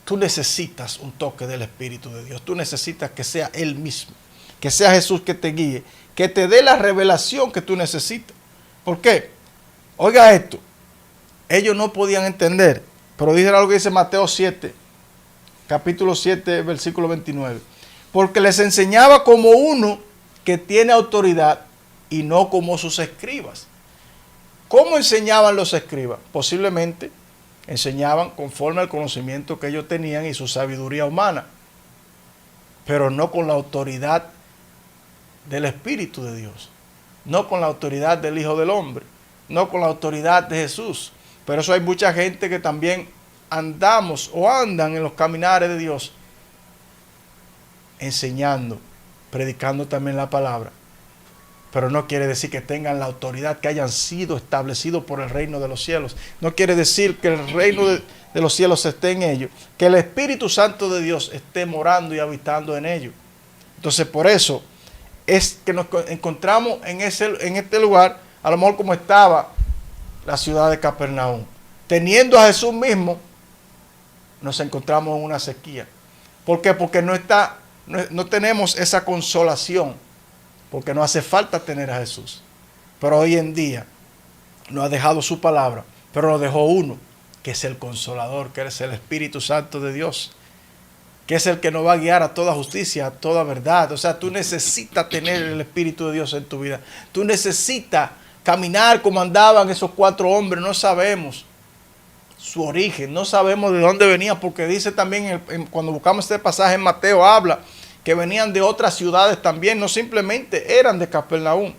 tú necesitas un toque del Espíritu de Dios. Tú necesitas que sea Él mismo, que sea Jesús que te guíe, que te dé la revelación que tú necesitas. ¿Por qué? Oiga esto, ellos no podían entender, pero dice algo que dice Mateo 7, capítulo 7, versículo 29. Porque les enseñaba como uno que tiene autoridad y no como sus escribas. ¿Cómo enseñaban los escribas? Posiblemente enseñaban conforme al conocimiento que ellos tenían y su sabiduría humana, pero no con la autoridad del Espíritu de Dios, no con la autoridad del Hijo del Hombre, no con la autoridad de Jesús. Pero eso hay mucha gente que también andamos o andan en los caminares de Dios, enseñando, predicando también la palabra, pero no quiere decir que tengan la autoridad, que hayan sido establecidos por el reino de los cielos. No quiere decir que el reino de los cielos esté en ellos, que el Espíritu Santo de Dios esté morando y habitando en ellos. Entonces, por eso es que nos encontramos en este lugar, a lo mejor como estaba la ciudad de Capernaum. Teniendo a Jesús mismo, nos encontramos en una sequía. ¿Por qué? Porque no tenemos esa consolación, porque no hace falta tener a Jesús. Pero hoy en día nos ha dejado su palabra, pero nos dejó uno, que es el Consolador, que es el Espíritu Santo de Dios, que es el que nos va a guiar a toda justicia, a toda verdad. O sea, tú necesitas tener el Espíritu de Dios en tu vida. Tú necesitas caminar como andaban esos 4 hombres. No sabemos su origen, no sabemos de dónde venían, porque dice también, cuando buscamos este pasaje en Mateo, habla que venían de otras ciudades también, no simplemente eran de Capernaum,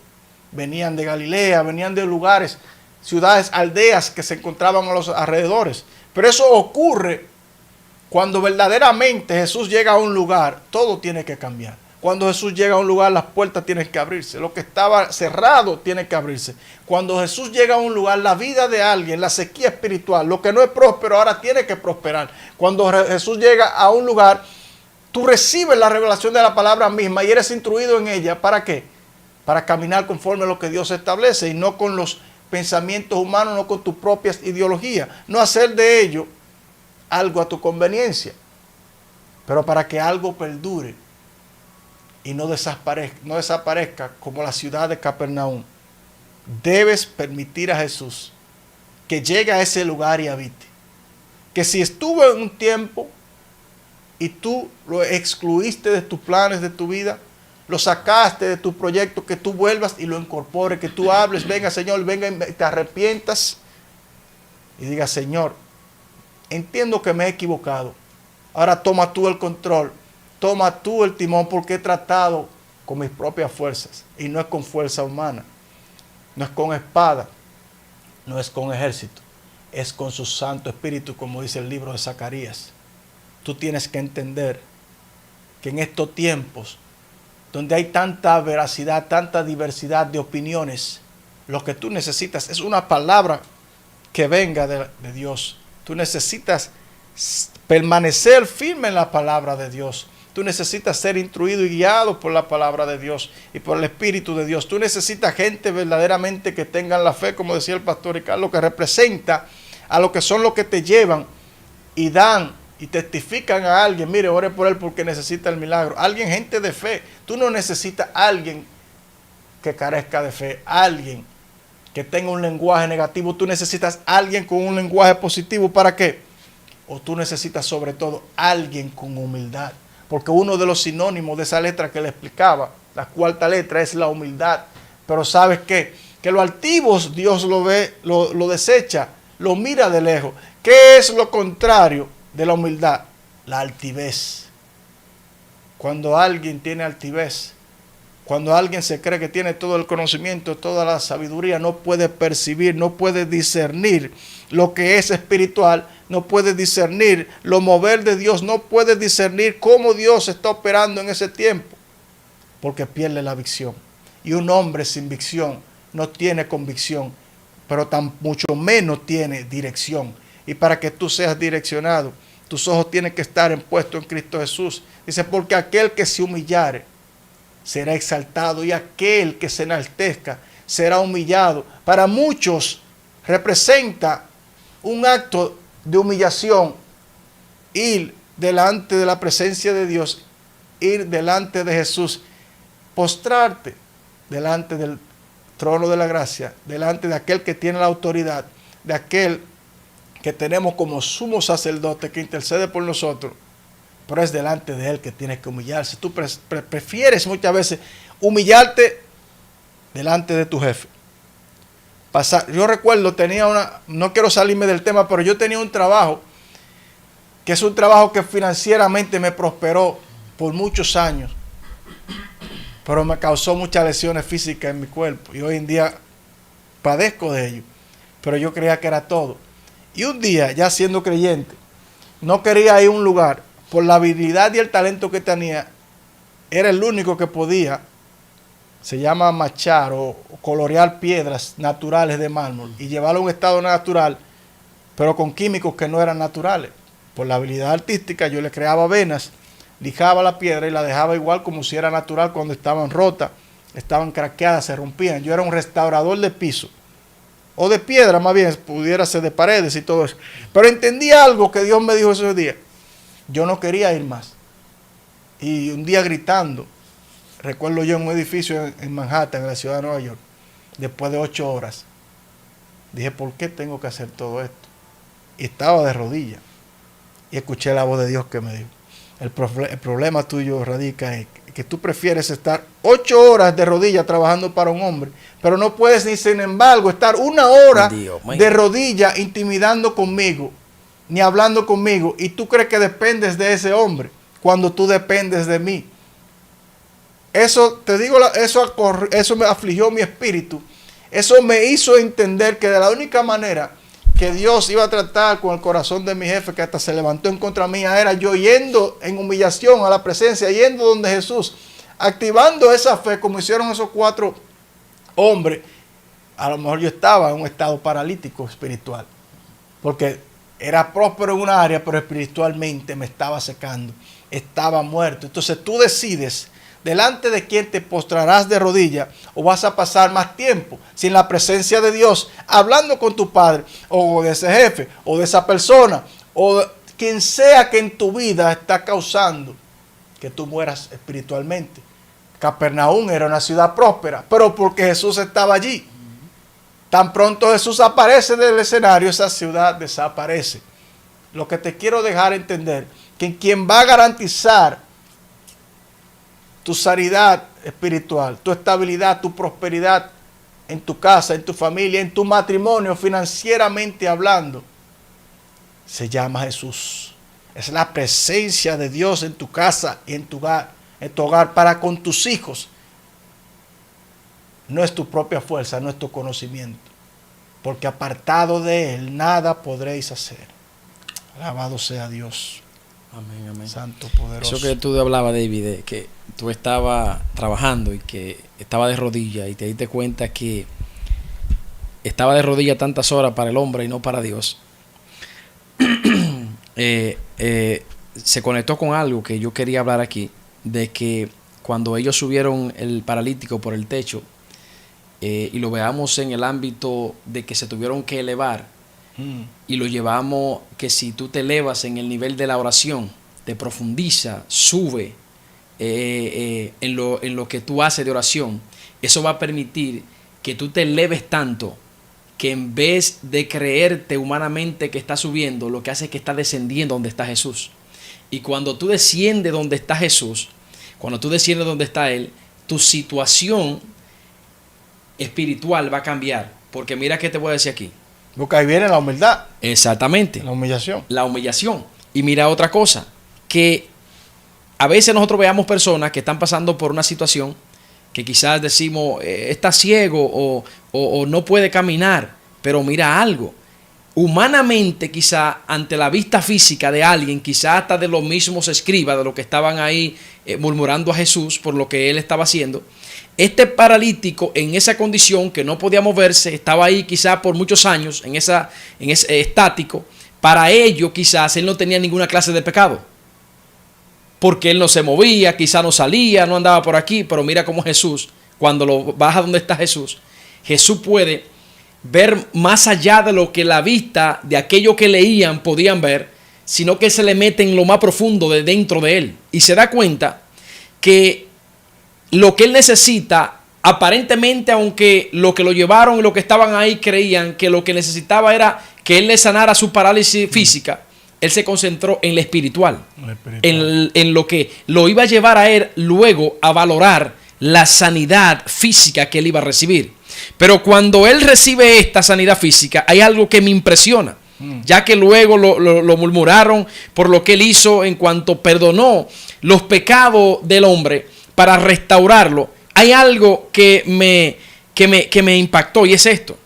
venían de Galilea, venían de lugares, ciudades, aldeas que se encontraban a los alrededores. Pero eso ocurre cuando verdaderamente Jesús llega a un lugar, todo tiene que cambiar. Cuando Jesús llega a un lugar, las puertas tienen que abrirse. Lo que estaba cerrado tiene que abrirse. Cuando Jesús llega a un lugar, la vida de alguien, la sequía espiritual, lo que no es próspero ahora tiene que prosperar. Cuando Jesús llega a un lugar, tú recibes la revelación de la palabra misma y eres instruido en ella. ¿Para qué? Para caminar conforme a lo que Dios establece y no con los pensamientos humanos, no con tus propias ideologías. No hacer de ello algo a tu conveniencia, pero para que algo perdure y no desaparezca como la ciudad de Capernaum, debes permitir a Jesús que llegue a ese lugar y habite. Que si estuvo en un tiempo y tú lo excluiste de tus planes de tu vida, lo sacaste de tu proyecto, que tú vuelvas y lo incorpores, que tú hables, venga Señor, venga y te arrepientas y digas, Señor, entiendo que me he equivocado, ahora toma tú el control, toma tú el timón, porque he tratado con mis propias fuerzas y no es con fuerza humana, no es con espada, no es con ejército, es con su Santo Espíritu, como dice el libro de Zacarías. Tú tienes que entender que en estos tiempos donde hay tanta veracidad, tanta diversidad de opiniones, lo que tú necesitas es una palabra que venga de Dios. Tú necesitas permanecer firme en la palabra de Dios. Tú necesitas ser instruido y guiado por la palabra de Dios y por el Espíritu de Dios. Tú necesitas gente verdaderamente que tengan la fe, como decía el pastor Ricardo, que representa a lo que son los que te llevan y dan y testifican a alguien, mire, ore por él porque necesita el milagro. Alguien, gente de fe. Tú no necesitas a alguien que carezca de fe, alguien que tenga un lenguaje negativo. Tú necesitas a alguien con un lenguaje positivo. ¿Para qué? O tú necesitas sobre todo a alguien con humildad. Porque uno de los sinónimos de esa letra que le explicaba, la 4ª letra, es la humildad. Pero ¿sabes qué? Que los altivos Dios lo ve, lo desecha, lo mira de lejos. ¿Qué es lo contrario de la humildad? La altivez. Cuando alguien tiene altivez, cuando alguien se cree que tiene todo el conocimiento, toda la sabiduría, no puede percibir, no puede discernir lo que es espiritual, no puede discernir lo mover de Dios, no puede discernir cómo Dios está operando en ese tiempo, porque pierde la visión. Y un hombre sin visión no tiene convicción, pero tan mucho menos tiene dirección. Y para que tú seas direccionado, tus ojos tienen que estar puestos en Cristo Jesús. Dice, porque aquel que se humillare será exaltado y aquel que se enaltezca será humillado. Para muchos representa un acto de humillación ir delante de la presencia de Dios, ir delante de Jesús postrarte delante del trono de la gracia, delante de aquel que tiene la autoridad, de aquel que tenemos como sumo sacerdote que intercede por nosotros, pero es delante de él que tienes que humillarse. Tú prefieres muchas veces humillarte delante de tu jefe. Yo recuerdo, no quiero salirme del tema, pero yo tenía un trabajo, que es un trabajo que financieramente me prosperó por muchos años, pero me causó muchas lesiones físicas en mi cuerpo y hoy en día padezco de ello, pero yo creía que era todo. Y un día, ya siendo creyente, no quería ir a un lugar, por la habilidad y el talento que tenía, era el único que podía, se llama machar o colorear piedras naturales de mármol y llevarlo a un estado natural, pero con químicos que no eran naturales. Por la habilidad artística yo le creaba venas, lijaba la piedra y la dejaba igual como si era natural cuando estaban rotas, estaban craqueadas, se rompían. Yo era un restaurador de piso, o de piedra más bien, pudiera ser de paredes y todo eso. Pero entendí algo que Dios me dijo ese día. Yo no quería ir más. Y un día gritando, recuerdo yo en un edificio en Manhattan, en la ciudad de Nueva York, después de 8 horas, dije, ¿por qué tengo que hacer todo esto? Y estaba de rodillas. Y escuché la voz de Dios que me dijo, el problema tuyo radica en que tú prefieres estar 8 horas de rodillas trabajando para un hombre, pero no puedes ni sin embargo estar 1 hora de rodillas intimidando conmigo, ni hablando conmigo, y tú crees que dependes de ese hombre cuando tú dependes de mí. Eso, te digo, eso me afligió mi espíritu. Eso me hizo entender que de la única manera que Dios iba a tratar con el corazón de mi jefe, que hasta se levantó en contra mía, era yo yendo en humillación a la presencia, yendo donde Jesús, activando esa fe como hicieron esos 4 hombres. A lo mejor yo estaba en un estado paralítico espiritual, porque era próspero en una área, pero espiritualmente me estaba secando, estaba muerto. Entonces tú decides delante de quién te postrarás de rodillas, o vas a pasar más tiempo sin la presencia de Dios, hablando con tu padre, o de ese jefe, o de esa persona, o de quien sea que en tu vida está causando que tú mueras espiritualmente. Capernaum era una ciudad próspera, pero porque Jesús estaba allí. Tan pronto Jesús aparece del escenario, esa ciudad desaparece. Lo que te quiero dejar entender, que quien va a garantizar tu sanidad espiritual, tu estabilidad, tu prosperidad en tu casa, en tu familia, en tu matrimonio, financieramente hablando, se llama Jesús. Es la presencia de Dios en tu casa y en tu hogar para con tus hijos. No es tu propia fuerza, no es tu conocimiento, porque apartado de Él nada podréis hacer. Alabado sea Dios. Amén, amén. Santo, poderoso. Eso que tú hablabas, David, de que tú estabas trabajando y que estaba de rodillas y te diste cuenta que estaba de rodillas tantas horas para el hombre y no para Dios. Se conectó con algo que yo quería hablar aquí, de que cuando ellos subieron el paralítico por el techo, y lo veamos en el ámbito de que se tuvieron que elevar, y lo llevamos que si tú te elevas en el nivel de la oración, te profundiza, sube en lo que tú haces de oración, eso va a permitir que tú te eleves tanto que en vez de creerte humanamente que está subiendo, lo que hace es que está descendiendo donde está Jesús. Y cuando tú desciendes donde está Jesús, cuando tú desciendes donde está Él, tu situación espiritual va a cambiar. Porque mira que te voy a decir aquí. Porque ahí viene la humildad. Exactamente. La humillación. La humillación. Y mira otra cosa, que a veces nosotros veamos personas que están pasando por una situación que quizás decimos está ciego o no puede caminar, pero mira algo. Humanamente, quizá ante la vista física de alguien, quizá hasta de los mismos escribas, de los que estaban ahí murmurando a Jesús por lo que él estaba haciendo, este paralítico en esa condición que no podía moverse, estaba ahí quizá por muchos años, en ese estático, para ello quizás él no tenía ninguna clase de pecado, porque él no se movía, quizá no salía, no andaba por aquí, pero mira cómo Jesús, cuando lo baja donde está Jesús, Jesús puede ver más allá de lo que la vista de aquellos que leían podían ver, sino que se le mete en lo más profundo de dentro de él. Y se da cuenta que lo que él necesita, aparentemente, aunque lo que lo llevaron y lo que estaban ahí creían que lo que necesitaba era que él le sanara su parálisis física, él se concentró en lo espiritual, en lo que lo iba a llevar a él luego a valorar la sanidad física que él iba a recibir. Pero cuando él recibe esta sanidad física, hay algo que me impresiona, ya que luego lo murmuraron por lo que él hizo en cuanto perdonó los pecados del hombre para restaurarlo. Hay algo que me impactó, y es esto.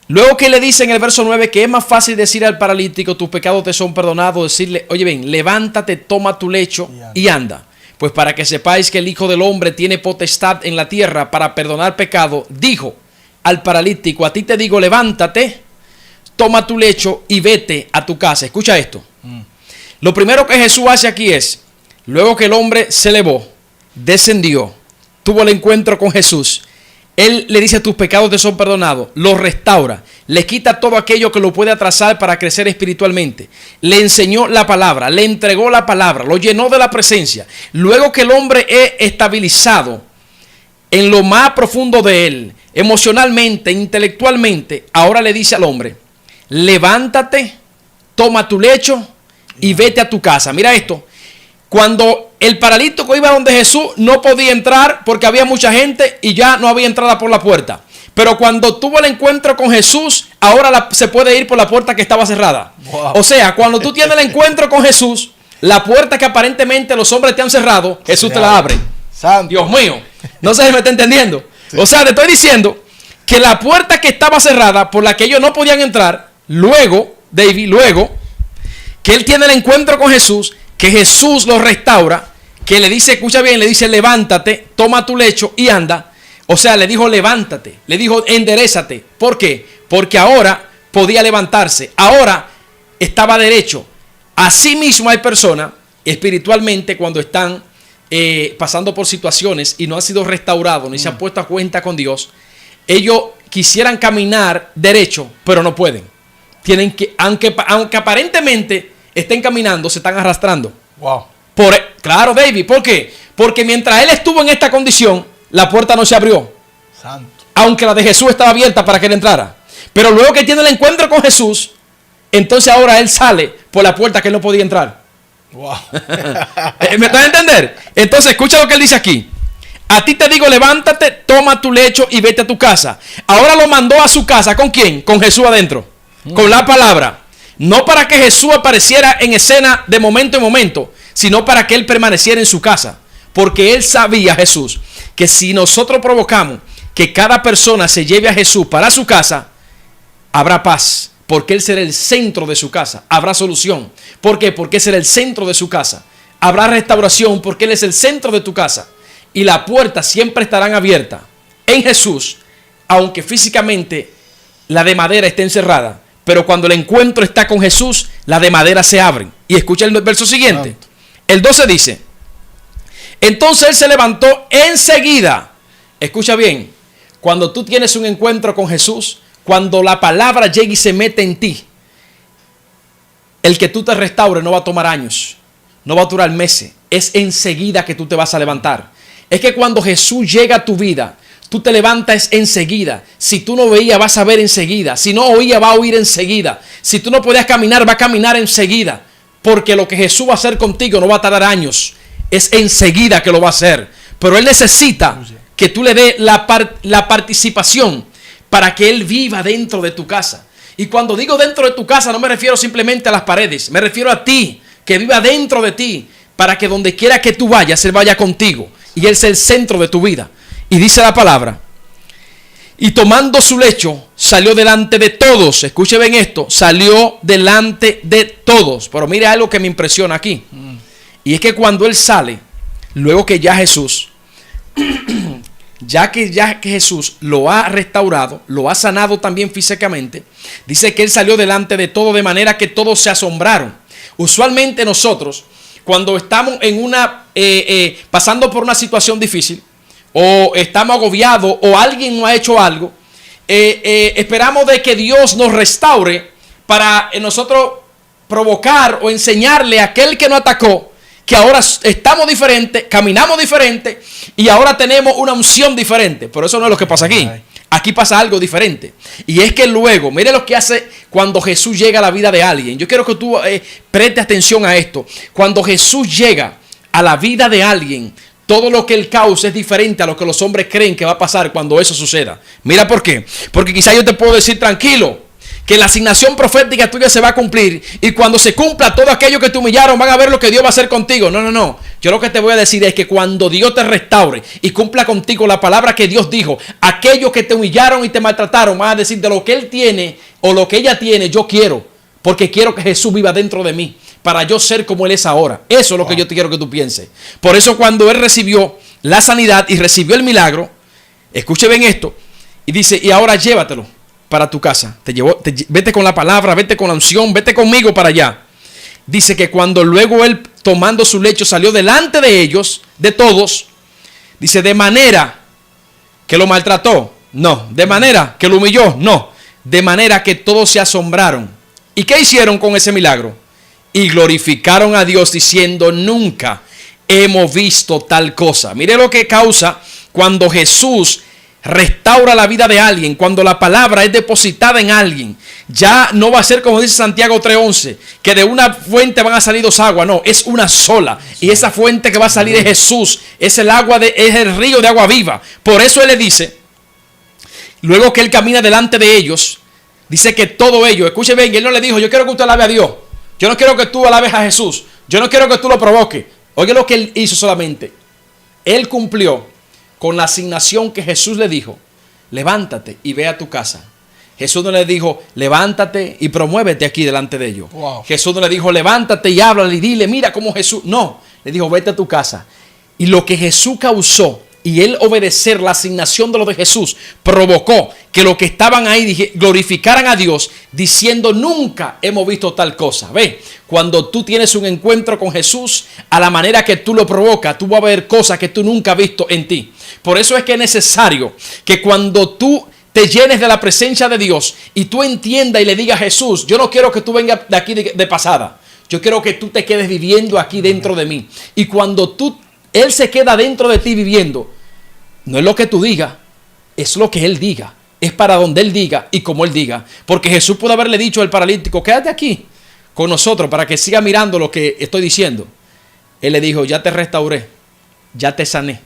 Luego que le dice en el verso 9 que es más fácil decir al paralítico, tus pecados te son perdonados, decirle, oye bien, levántate, toma tu lecho y anda. Pues para que sepáis que el Hijo del Hombre tiene potestad en la tierra para perdonar pecado, dijo al paralítico, a ti te digo, levántate, toma tu lecho y vete a tu casa. Escucha esto. Lo primero que Jesús hace aquí es, luego que el hombre se elevó, descendió, tuvo el encuentro con Jesús, él le dice, tus pecados te son perdonados, lo restaura, le quita todo aquello que lo puede atrasar para crecer espiritualmente, le enseñó la palabra, le entregó la palabra, lo llenó de la presencia. Luego que el hombre es estabilizado en lo más profundo de él, emocionalmente, intelectualmente, ahora le dice al hombre, levántate, toma tu lecho y vete a tu casa. Mira esto. Cuando el paralítico iba donde Jesús, no podía entrar porque había mucha gente y ya no había entrada por la puerta. Pero cuando tuvo el encuentro con Jesús, ahora se puede ir por la puerta que estaba cerrada. Wow. O sea, cuando tú tienes el encuentro con Jesús, la puerta que aparentemente los hombres te han cerrado, Jesús te la abre. Santo. Dios mío, no sé si me está entendiendo. Sí. O sea, te estoy diciendo que la puerta que estaba cerrada, por la que ellos no podían entrar, luego, David, luego que él tiene el encuentro con Jesús, que Jesús lo restaura, que le dice, escucha bien, le dice, levántate, toma tu lecho y anda. O sea, le dijo, levántate, le dijo, enderézate. ¿Por qué? Porque ahora podía levantarse, ahora estaba derecho. Asimismo hay personas, espiritualmente, cuando están pasando por situaciones y no han sido restaurados, ni se han puesto a cuenta con Dios, ellos quisieran caminar derecho, pero no pueden. Tienen que, aunque aparentemente estén caminando, se están arrastrando. Wow. Claro, David, ¿por qué? Porque mientras él estuvo en esta condición, la puerta no se abrió. Santo. Aunque la de Jesús estaba abierta para que él entrara. Pero luego que tiene el encuentro con Jesús, entonces ahora él sale por la puerta que él no podía entrar. Wow. ¿Me estás a entender? Entonces escucha lo que él dice aquí. A ti te digo, levántate, toma tu lecho y vete a tu casa. Ahora lo mandó a su casa. ¿Con quién? Con Jesús adentro. Con la palabra. No para que Jesús apareciera en escena de momento en momento, sino para que él permaneciera en su casa. Porque él sabía, Jesús, que si nosotros provocamos que cada persona se lleve a Jesús para su casa, habrá paz. Porque él será el centro de su casa. Habrá solución. ¿Por qué? Porque él será el centro de su casa. Habrá restauración porque él es el centro de tu casa. Y las puertas siempre estarán abiertas en Jesús, aunque físicamente la de madera esté encerrada. Pero cuando el encuentro está con Jesús, las de madera se abren. Y escucha el verso siguiente. El 12 dice, entonces él se levantó enseguida. Escucha bien, cuando tú tienes un encuentro con Jesús, cuando la palabra llega y se mete en ti, el que tú te restaures no va a tomar años, no va a durar meses. Es enseguida que tú te vas a levantar. Es que cuando Jesús llega a tu vida, tú te levantas enseguida. Si tú no veías, vas a ver enseguida. Si no oías, va a oír enseguida. Si tú no podías caminar, va a caminar enseguida. Porque lo que Jesús va a hacer contigo no va a tardar años. Es enseguida que lo va a hacer. Pero Él necesita que tú le des la participación para que Él viva dentro de tu casa. Y cuando digo dentro de tu casa, no me refiero simplemente a las paredes. Me refiero a ti, que viva dentro de ti, para que donde quiera que tú vayas, Él vaya contigo. Y Él sea el centro de tu vida. Y dice la palabra, y tomando su lecho, salió delante de todos. Escuche bien esto, salió delante de todos. Pero mire algo que me impresiona aquí. Y es que cuando él sale, luego que ya Jesús, ya que Jesús lo ha restaurado, lo ha sanado también físicamente, dice que él salió delante de todos de manera que todos se asombraron. Usualmente nosotros, cuando estamos en pasando por una situación difícil, o estamos agobiados, o alguien no ha hecho algo, esperamos de que Dios nos restaure para nosotros provocar o enseñarle a aquel que nos atacó que ahora estamos diferentes, caminamos diferente y ahora tenemos una unción diferente. Pero eso no es lo que pasa aquí. Aquí pasa algo diferente. Y es que luego, mire lo que hace cuando Jesús llega a la vida de alguien. Yo quiero que tú prestes atención a esto. Cuando Jesús llega a la vida de alguien, todo lo que él causa es diferente a lo que los hombres creen que va a pasar cuando eso suceda. Mira por qué. Porque quizá yo te puedo decir tranquilo, que la asignación profética tuya se va a cumplir y cuando se cumpla todo aquello que te humillaron van a ver lo que Dios va a hacer contigo. No. Yo lo que te voy a decir es que cuando Dios te restaure y cumpla contigo la palabra que Dios dijo, aquellos que te humillaron y te maltrataron van a decir de lo que él tiene o lo que ella tiene, yo quiero, porque quiero que Jesús viva dentro de mí para yo ser como él es ahora. Eso es lo que yo te quiero que tú pienses. Por eso cuando él recibió la sanidad y recibió el milagro, escuche bien esto, y dice, y ahora llévatelo para tu casa. Vete con la palabra, vete con la unción, vete conmigo para allá. Dice que cuando luego él, tomando su lecho, salió delante de ellos, de todos, dice, de manera que lo maltrató, no, de manera que lo humilló, no, de manera que todos se asombraron. ¿Y qué hicieron con ese milagro? Y glorificaron a Dios diciendo, nunca hemos visto tal cosa. Mire lo que causa cuando Jesús restaura la vida de alguien, cuando la palabra es depositada en alguien. Ya no va a ser como dice Santiago 3:11, que de una fuente van a salir dos aguas. No, es una sola. Y esa fuente que va a salir es Jesús. Es el río de agua viva. Por eso él le dice, luego que él camina delante de ellos, dice que todo ello, escuche bien, él no le dijo, yo quiero que usted alabe a Dios. Yo no quiero que tú alabes a Jesús. Yo no quiero que tú lo provoques. Oye lo que él hizo solamente. Él cumplió con la asignación que Jesús le dijo, levántate y ve a tu casa. Jesús no le dijo, levántate y promuévete aquí delante de ellos. Wow. Jesús no le dijo, levántate y háblale y dile, mira cómo Jesús. No, le dijo, vete a tu casa. Y lo que Jesús causó y él obedecer la asignación de lo de Jesús provocó que los que estaban ahí glorificaran a Dios diciendo, nunca hemos visto tal cosa. Ve, cuando tú tienes un encuentro con Jesús, a la manera que tú lo provocas, tú vas a ver cosas que tú nunca has visto en ti. Por eso es que es necesario que cuando tú te llenes de la presencia de Dios y tú entiendas y le digas a Jesús, yo no quiero que tú vengas de aquí de pasada, yo quiero que tú te quedes viviendo aquí dentro de mí. Y cuando Él se queda dentro de ti viviendo, no es lo que tú digas, es lo que Él diga, es para donde Él diga y como Él diga. Porque Jesús pudo haberle dicho al paralítico, quédate aquí con nosotros para que siga mirando lo que estoy diciendo. Él le dijo, ya te restauré, ya te sané,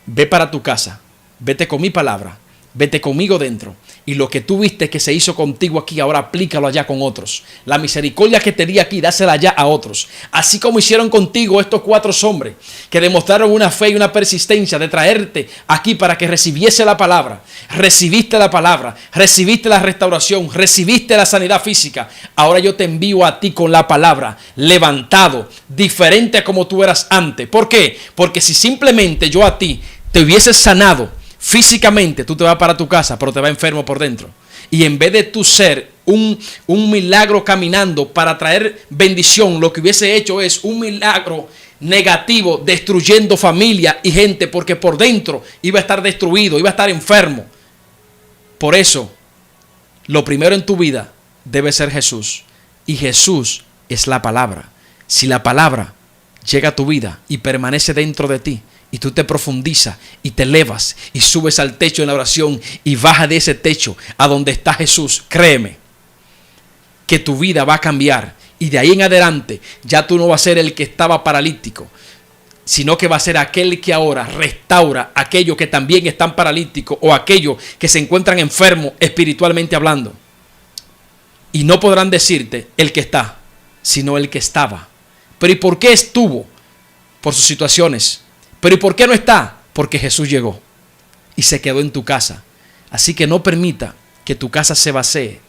ve para tu casa, vete con mi palabra, vete conmigo dentro. Y lo que tú viste que se hizo contigo aquí, ahora aplícalo allá con otros. La misericordia que te di aquí, dásela allá a otros. Así como hicieron contigo estos 4 hombres que demostraron una fe y una persistencia de traerte aquí para que recibiese la palabra. Recibiste la palabra, recibiste la restauración, recibiste la sanidad física. Ahora yo te envío a ti con la palabra, levantado, diferente a como tú eras antes. ¿Por qué? Porque si simplemente yo a ti te hubiese sanado físicamente, tú te vas para tu casa, pero te vas enfermo por dentro. Y en vez de tú ser un milagro caminando para traer bendición, lo que hubiese hecho es un milagro negativo, destruyendo familia y gente, porque por dentro iba a estar destruido, iba a estar enfermo. Por eso, lo primero en tu vida debe ser Jesús. Y Jesús es la palabra. Si la palabra llega a tu vida y permanece dentro de ti, y tú te profundizas y te elevas y subes al techo en la oración y bajas de ese techo a donde está Jesús, créeme que tu vida va a cambiar. Y de ahí en adelante ya tú no vas a ser el que estaba paralítico, sino que va a ser aquel que ahora restaura a aquellos que también están paralíticos o aquellos que se encuentran enfermos espiritualmente hablando. Y no podrán decirte el que está, sino el que estaba. Pero ¿y por qué estuvo? Por sus situaciones. Pero ¿y por qué no está? Porque Jesús llegó y se quedó en tu casa. Así que no permita que tu casa se vacíe,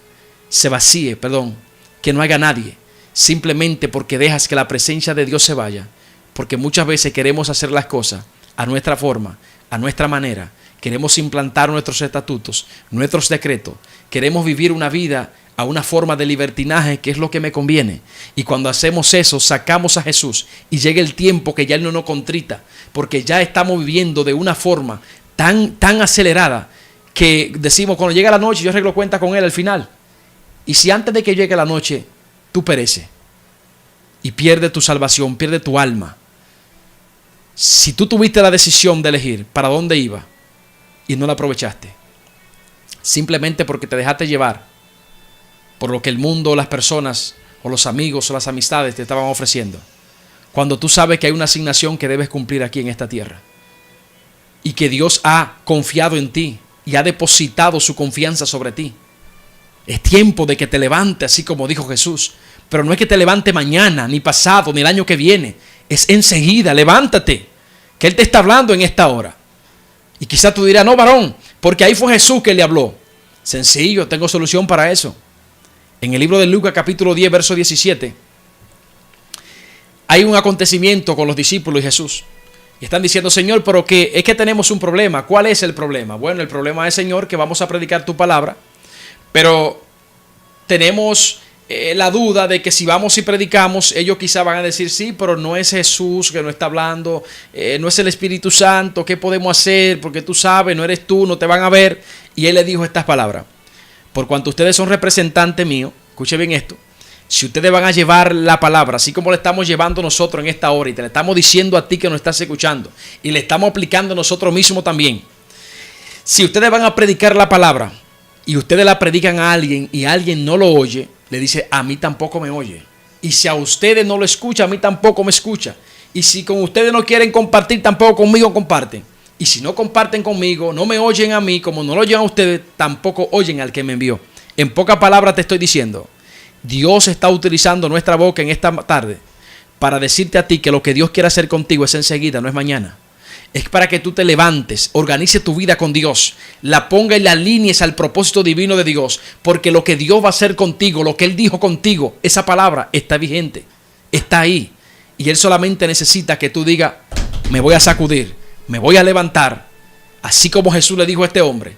que no haya nadie, simplemente porque dejas que la presencia de Dios se vaya. Porque muchas veces queremos hacer las cosas a nuestra forma, a nuestra manera. Queremos implantar nuestros estatutos, nuestros decretos. Queremos vivir una vida a una forma de libertinaje, que es lo que me conviene. Y cuando hacemos eso, sacamos a Jesús y llega el tiempo que ya Él no nos contrita, porque ya estamos viviendo de una forma tan acelerada que decimos, cuando llega la noche yo arreglo cuenta con Él al final. Y si antes de que llegue la noche tú pereces, y pierde tu salvación, pierde tu alma. Si tú tuviste la decisión de elegir para dónde iba y no la aprovechaste, simplemente porque te dejaste llevar por lo que el mundo, las personas o los amigos o las amistades te estaban ofreciendo, cuando tú sabes que hay una asignación que debes cumplir aquí en esta tierra y que Dios ha confiado en ti y ha depositado su confianza sobre ti, es tiempo de que te levantes, así como dijo Jesús. Pero no es que te levante mañana, ni pasado, ni el año que viene. Es enseguida, levántate, que Él te está hablando en esta hora. Y quizás tú dirás, no, varón, porque ahí fue Jesús que le habló. Sencillo, tengo solución para eso. En el libro de Lucas capítulo 10, verso 17, hay un acontecimiento con los discípulos y Jesús. Y están diciendo, Señor, pero que es que tenemos un problema. ¿Cuál es el problema? Bueno, el problema es, Señor, que vamos a predicar tu palabra, pero tenemos la duda de que si vamos y predicamos, ellos quizá van a decir, sí, pero no es Jesús que nos está hablando, no es el Espíritu Santo, ¿qué podemos hacer? Porque tú sabes, no eres tú, no te van a ver. Y Él le dijo estas palabras: por cuanto ustedes son representantes míos, escuche bien esto, si ustedes van a llevar la palabra, así como le estamos llevando nosotros en esta hora, y te le estamos diciendo a ti que nos estás escuchando, y le estamos aplicando nosotros mismos también, si ustedes van a predicar la palabra, y ustedes la predican a alguien, y alguien no lo oye, le dice, a mí tampoco me oye. Y si a ustedes no lo escucha, a mí tampoco me escucha. Y si con ustedes no quieren compartir, tampoco conmigo comparten. Y si no comparten conmigo, no me oyen a mí, como no lo oyen a ustedes, tampoco oyen al que me envió. En pocas palabras te estoy diciendo, Dios está utilizando nuestra boca en esta tarde para decirte a ti que lo que Dios quiere hacer contigo es enseguida, no es mañana. Es para que tú te levantes, organices tu vida con Dios, la ponga y la alinees al propósito divino de Dios, porque lo que Dios va a hacer contigo, lo que Él dijo contigo, esa palabra está vigente, está ahí. Y Él solamente necesita que tú digas, me voy a sacudir, me voy a levantar, así como Jesús le dijo a este hombre.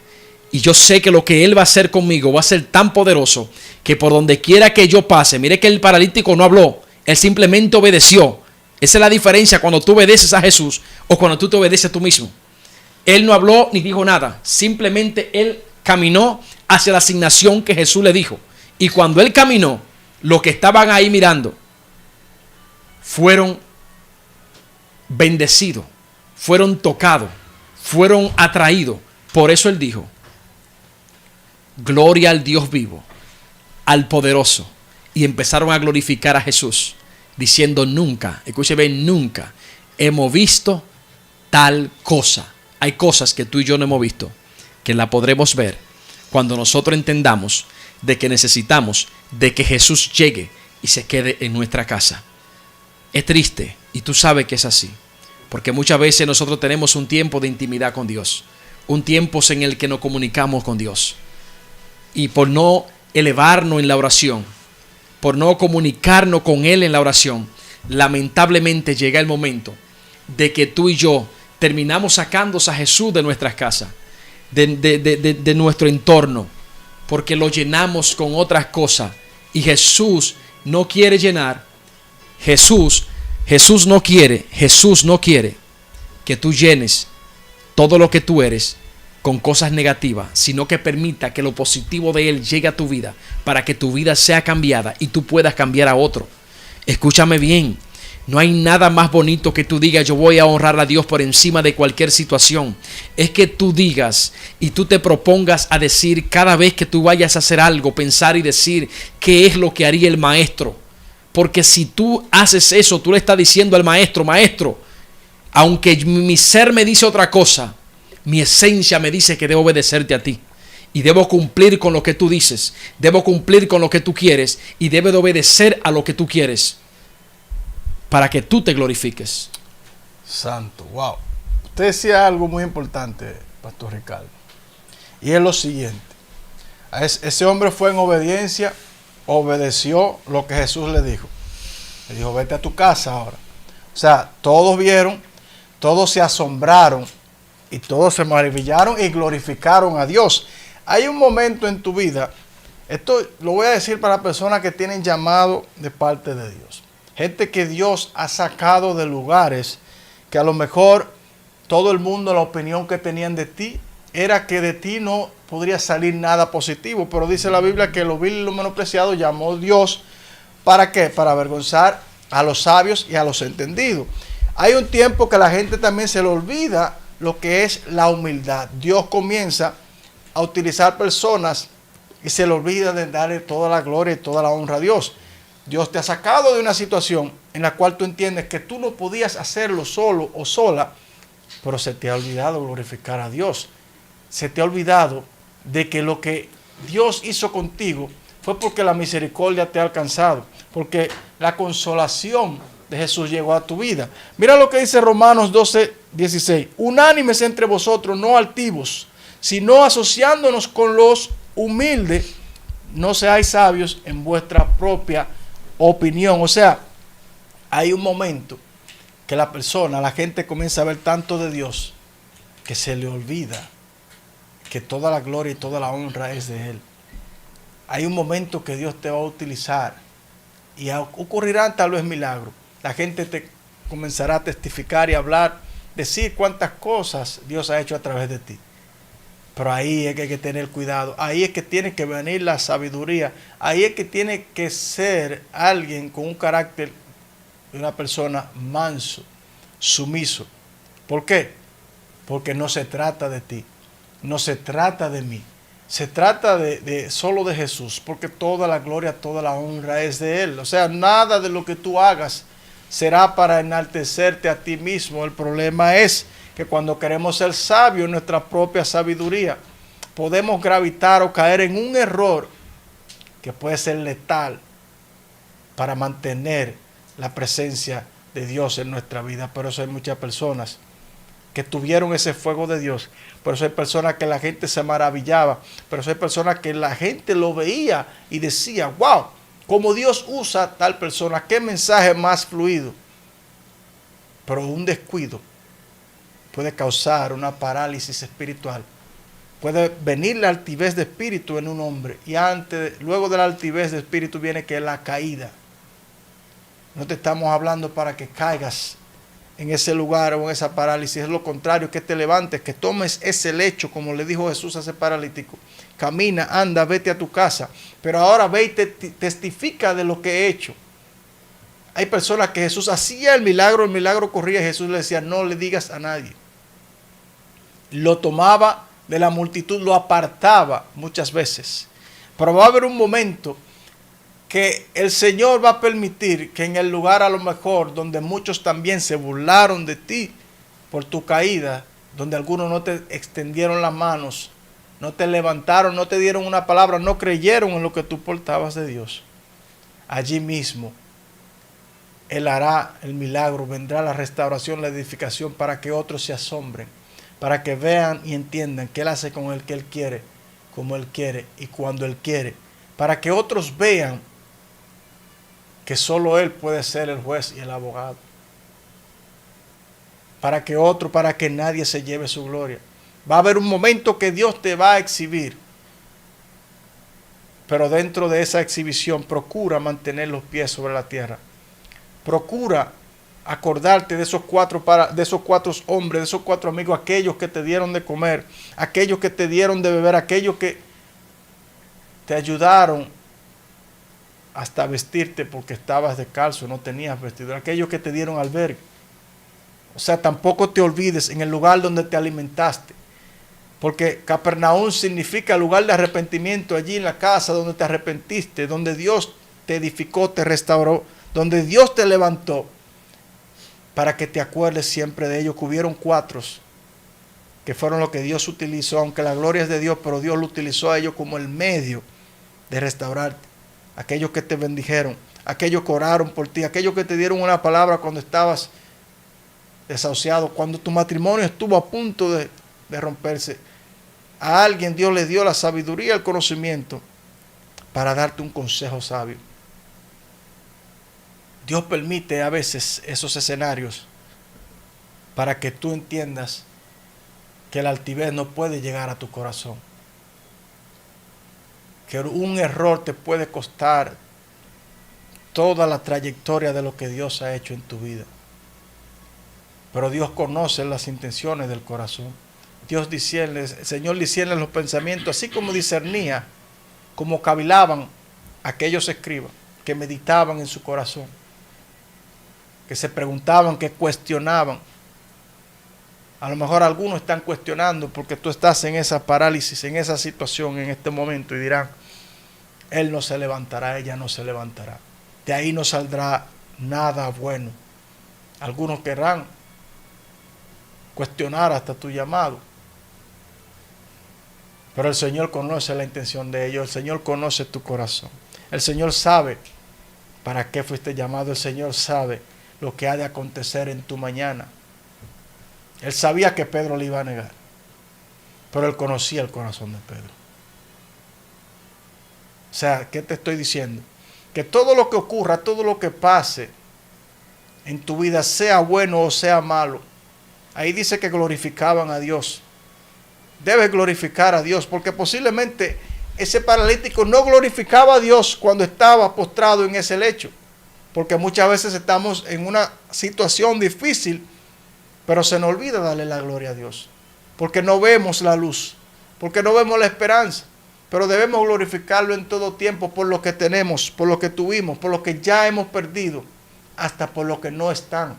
Y yo sé que lo que Él va a hacer conmigo va a ser tan poderoso que por donde quiera que yo pase, mire que el paralítico no habló, Él simplemente obedeció. Esa es la diferencia cuando tú obedeces a Jesús o cuando tú te obedeces a tú mismo. Él no habló ni dijo nada. Simplemente Él caminó hacia la asignación que Jesús le dijo. Y cuando Él caminó, los que estaban ahí mirando fueron bendecidos, fueron tocados, fueron atraídos. Por eso Él dijo, gloria al Dios vivo, al poderoso. Y empezaron a glorificar a Jesús, diciendo, nunca, escúcheme, nunca hemos visto tal cosa. Hay cosas que tú y yo no hemos visto, que la podremos ver cuando nosotros entendamos de que necesitamos de que Jesús llegue y se quede en nuestra casa. Es triste, y tú sabes que es así, porque muchas veces nosotros tenemos un tiempo de intimidad con Dios, un tiempo en el que nos comunicamos con Dios, y por no elevarnos en la oración, por no comunicarnos con Él en la oración, lamentablemente llega el momento de que tú y yo terminamos sacando a Jesús de nuestras casas, de nuestro entorno, porque lo llenamos con otras cosas. Y Jesús no quiere llenar, Jesús no quiere que tú llenes todo lo que tú eres con cosas negativas, sino que permita que lo positivo de Él llegue a tu vida para que tu vida sea cambiada y tú puedas cambiar a otro. Escúchame bien, no hay nada más bonito que tú digas, yo voy a honrar a Dios por encima de cualquier situación. Es que tú digas y tú te propongas a decir cada vez que tú vayas a hacer algo, pensar y decir qué es lo que haría el maestro. Porque si tú haces eso, tú le estás diciendo al maestro, maestro, aunque mi ser me dice otra cosa, mi esencia me dice que debo obedecerte a ti. Y debo cumplir con lo que tú dices. Debo cumplir con lo que tú quieres. Y debo de obedecer a lo que tú quieres. Para que tú te glorifiques. Santo, wow. Usted decía algo muy importante, Pastor Ricardo. Y es lo siguiente. Ese hombre fue en obediencia, obedeció lo que Jesús le dijo. Le dijo, vete a tu casa ahora. O sea, todos vieron, todos se asombraron. Y todos se maravillaron y glorificaron a Dios. Hay un momento en tu vida, esto lo voy a decir para personas que tienen llamado de parte de Dios. Gente que Dios ha sacado de lugares que a lo mejor todo el mundo, la opinión que tenían de ti, era que de ti no podría salir nada positivo. Pero dice la Biblia que lo vil y lo menospreciado llamó Dios. ¿Para qué? Para avergonzar a los sabios y a los entendidos. Hay un tiempo que la gente también se le olvida lo que es la humildad. Dios comienza a utilizar personas y se le olvida de darle toda la gloria y toda la honra a Dios. Dios te ha sacado de una situación en la cual tú entiendes que tú no podías hacerlo solo o sola, pero se te ha olvidado glorificar a Dios. Se te ha olvidado de que lo que Dios hizo contigo fue porque la misericordia te ha alcanzado, porque la consolación de Jesús llegó a tu vida. Mira lo que dice Romanos 12:16. Unánimes entre vosotros, no altivos, sino asociándonos con los humildes, no seáis sabios en vuestra propia opinión. O sea, hay un momento que la gente comienza a ver tanto de Dios que se le olvida que toda la gloria y toda la honra es de Él. Hay un momento que Dios te va a utilizar y ocurrirán tal vez milagros. La gente te comenzará a testificar y hablar, decir cuántas cosas Dios ha hecho a través de ti. Pero ahí es que hay que tener cuidado, ahí es que tiene que venir la sabiduría, ahí es que tiene que ser alguien con un carácter de una persona manso, sumiso. ¿Por qué? Porque no se trata de ti, no se trata de mí, se trata solo de Jesús, porque toda la gloria, toda la honra es de Él. O sea, nada de lo que tú hagas será para enaltecerte a ti mismo. El problema es que cuando queremos ser sabios en nuestra propia sabiduría, podemos gravitar o caer en un error que puede ser letal para mantener la presencia de Dios en nuestra vida. Por eso hay muchas personas que tuvieron ese fuego de Dios. Por eso hay personas que la gente se maravillaba. Por eso hay personas que la gente lo veía y decía, wow, como Dios usa a tal persona, qué mensaje más fluido. Pero un descuido puede causar una parálisis espiritual. Puede venir la altivez de espíritu en un hombre y luego de la altivez de espíritu viene que es la caída. No te estamos hablando para que caigas en ese lugar o en esa parálisis. Es lo contrario, que te levantes, que tomes ese lecho, como le dijo Jesús a ese paralítico. Camina, anda, vete a tu casa. Pero ahora ve y testifica de lo que he hecho. Hay personas que Jesús hacía el milagro corría y Jesús le decía, no le digas a nadie. Lo tomaba de la multitud, lo apartaba muchas veces. Pero va a haber un momento que el Señor va a permitir que en el lugar a lo mejor donde muchos también se burlaron de ti por tu caída, donde algunos no te extendieron las manos, no te levantaron, no te dieron una palabra, no creyeron en lo que tú portabas de Dios, allí mismo Él hará el milagro, vendrá la restauración, la edificación para que otros se asombren, para que vean y entiendan que Él hace con el que Él quiere, como Él quiere y cuando Él quiere, para que otros vean que solo Él puede ser el juez y el abogado, para que nadie se lleve su gloria. Va a haber un momento que Dios te va a exhibir, pero dentro de esa exhibición procura mantener los pies sobre la tierra. Procura acordarte de esos cuatro hombres, de esos cuatro amigos, aquellos que te dieron de comer, aquellos que te dieron de beber, aquellos que te ayudaron hasta vestirte porque estabas descalzo, no tenías vestido, aquellos que te dieron albergue. O sea, tampoco te olvides en el lugar donde te alimentaste, porque Capernaum significa lugar de arrepentimiento, allí en la casa donde te arrepentiste, donde Dios te edificó, te restauró, donde Dios te levantó, para que te acuerdes siempre de ellos, que hubieron cuatro que fueron lo que Dios utilizó, aunque la gloria es de Dios, pero Dios lo utilizó a ellos como el medio de restaurarte. Aquellos que te bendijeron, aquellos que oraron por ti, aquellos que te dieron una palabra cuando estabas desahuciado, cuando tu matrimonio estuvo a punto de romperse. A alguien Dios le dio la sabiduría, el conocimiento para darte un consejo sabio. Dios permite a veces esos escenarios para que tú entiendas que la altivez no puede llegar a tu corazón, que un error te puede costar toda la trayectoria de lo que Dios ha hecho en tu vida. Pero Dios conoce las intenciones del corazón. Dios discierne, el Señor discierne los pensamientos, así como discernía, como cavilaban aquellos escribas que meditaban en su corazón. que se preguntaban, que cuestionaban. A lo mejor algunos están cuestionando porque tú estás en esa parálisis, en esa situación en este momento y dirán, él no se levantará, ella no se levantará. De ahí no saldrá nada bueno. Algunos querrán cuestionar hasta tu llamado. Pero el Señor conoce la intención de ellos, el Señor conoce tu corazón. El Señor sabe para qué fuiste llamado, el Señor sabe lo que ha de acontecer en tu mañana. Él sabía que Pedro le iba a negar, pero él conocía el corazón de Pedro. O sea, ¿qué te estoy diciendo? Que todo lo que ocurra, todo lo que pase en tu vida, sea bueno o sea malo, ahí dice que glorificaban a Dios. Debes glorificar a Dios, porque posiblemente ese paralítico no glorificaba a Dios cuando estaba postrado en ese lecho, porque muchas veces estamos en una situación difícil, pero se nos olvida darle la gloria a Dios, porque no vemos la luz, porque no vemos la esperanza, pero debemos glorificarlo en todo tiempo por lo que tenemos, por lo que tuvimos, por lo que ya hemos perdido, hasta por lo que no están.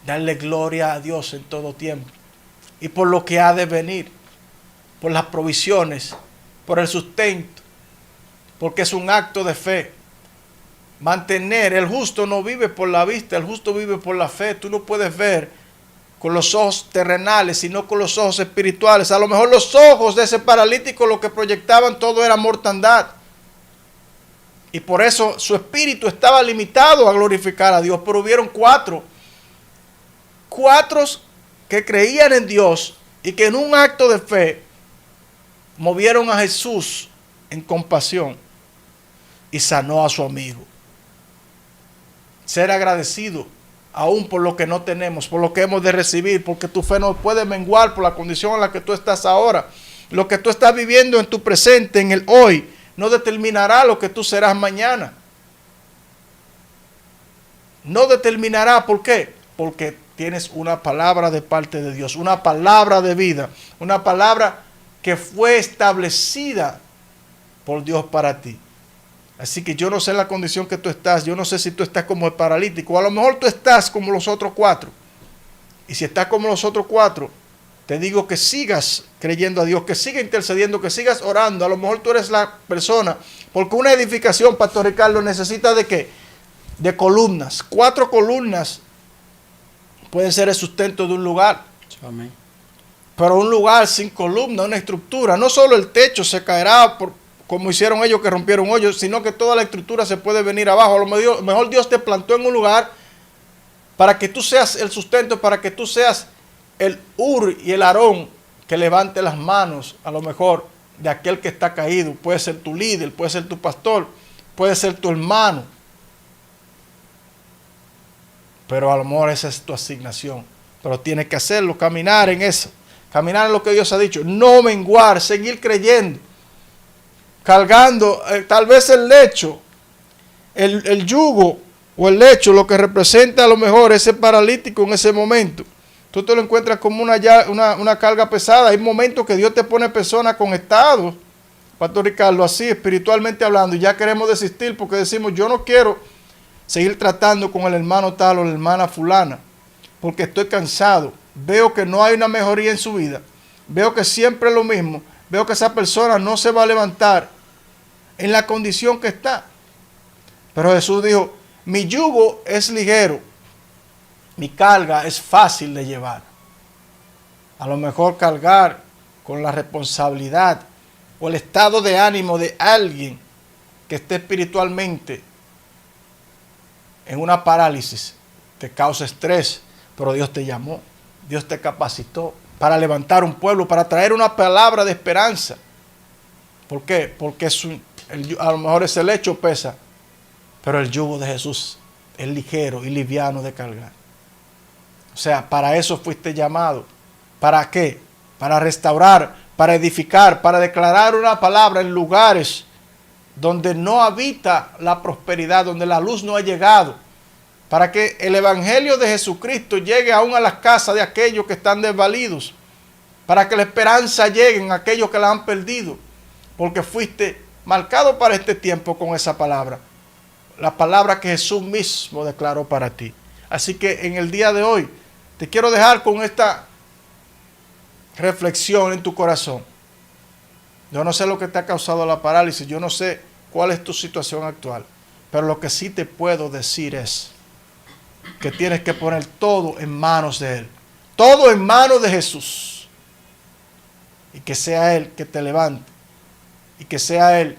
Darle gloria a Dios en todo tiempo. Y por lo que ha de venir, por las provisiones, por el sustento, porque es un acto de fe. Mantener, el justo no vive por la vista, el justo vive por la fe. Tú no puedes ver con los ojos terrenales, sino con los ojos espirituales. A lo mejor los ojos de ese paralítico lo que proyectaban todo era mortandad. Y por eso su espíritu estaba limitado a glorificar a Dios. Pero hubieron cuatro que creían en Dios y que en un acto de fe movieron a Jesús en compasión y sanó a su amigo. Ser agradecido aún por lo que no tenemos, por lo que hemos de recibir, porque tu fe no puede menguar por la condición en la que tú estás ahora. Lo que tú estás viviendo en tu presente, en el hoy, no determinará lo que tú serás mañana. No determinará, ¿por qué? Porque tienes una palabra de parte de Dios, una palabra de vida, una palabra que fue establecida por Dios para ti. Así que yo no sé la condición que tú estás, yo no sé si tú estás como el paralítico, a lo mejor tú estás como los otros cuatro. Y si estás como los otros cuatro, te digo que sigas creyendo a Dios, que sigas intercediendo, que sigas orando. A lo mejor tú eres la persona, porque una edificación, Pastor Ricardo, necesita ¿de qué? De columnas. 4 columnas pueden ser el sustento de un lugar. Amén. Pero un lugar sin columna, una estructura, no solo el techo se caerá como hicieron ellos que rompieron hoyos, sino que toda la estructura se puede venir abajo. A lo mejor Dios te plantó en un lugar para que tú seas el sustento, para que tú seas el Ur y el Aarón que levante las manos, a lo mejor, de aquel que está caído. Puede ser tu líder, puede ser tu pastor, puede ser tu hermano. Pero a lo mejor esa es tu asignación. Pero tienes que hacerlo, caminar en eso. Caminar en lo que Dios ha dicho. No menguar, seguir creyendo. Cargando tal vez el lecho, el yugo o el lecho, lo que representa a lo mejor ese paralítico en ese momento. Tú te lo encuentras como una carga pesada. Hay momentos que Dios te pone personas con estados, Pastor Ricardo, así espiritualmente hablando, y ya queremos desistir porque decimos, yo no quiero seguir tratando con el hermano tal o la hermana fulana, porque estoy cansado. Veo que no hay una mejoría en su vida. Veo que siempre es lo mismo. Veo que esa persona no se va a levantar en la condición que está. Pero Jesús dijo, mi yugo es ligero, mi carga es fácil de llevar. A lo mejor cargar con la responsabilidad o el estado de ánimo de alguien que esté espiritualmente en una parálisis te causa estrés, pero Dios te llamó, Dios te capacitó para levantar un pueblo, para traer una palabra de esperanza. ¿Por qué? Porque a lo mejor ese lecho pesa, pero el yugo de Jesús es ligero y liviano de cargar. O sea, para eso fuiste llamado. ¿Para qué? Para restaurar, para edificar, para declarar una palabra en lugares donde no habita la prosperidad, donde la luz no ha llegado, para que el evangelio de Jesucristo llegue aún a las casas de aquellos que están desvalidos, para que la esperanza llegue a aquellos que la han perdido, porque fuiste marcado para este tiempo con esa palabra. la palabra que Jesús mismo declaró para ti. Así que en el día de hoy te quiero dejar con esta reflexión en tu corazón. Yo no sé lo que te ha causado la parálisis, yo no sé cuál es tu situación actual, pero lo que sí te puedo decir es que tienes que poner todo en manos de Él, todo en manos de Jesús, y que sea Él que te levante, y que sea Él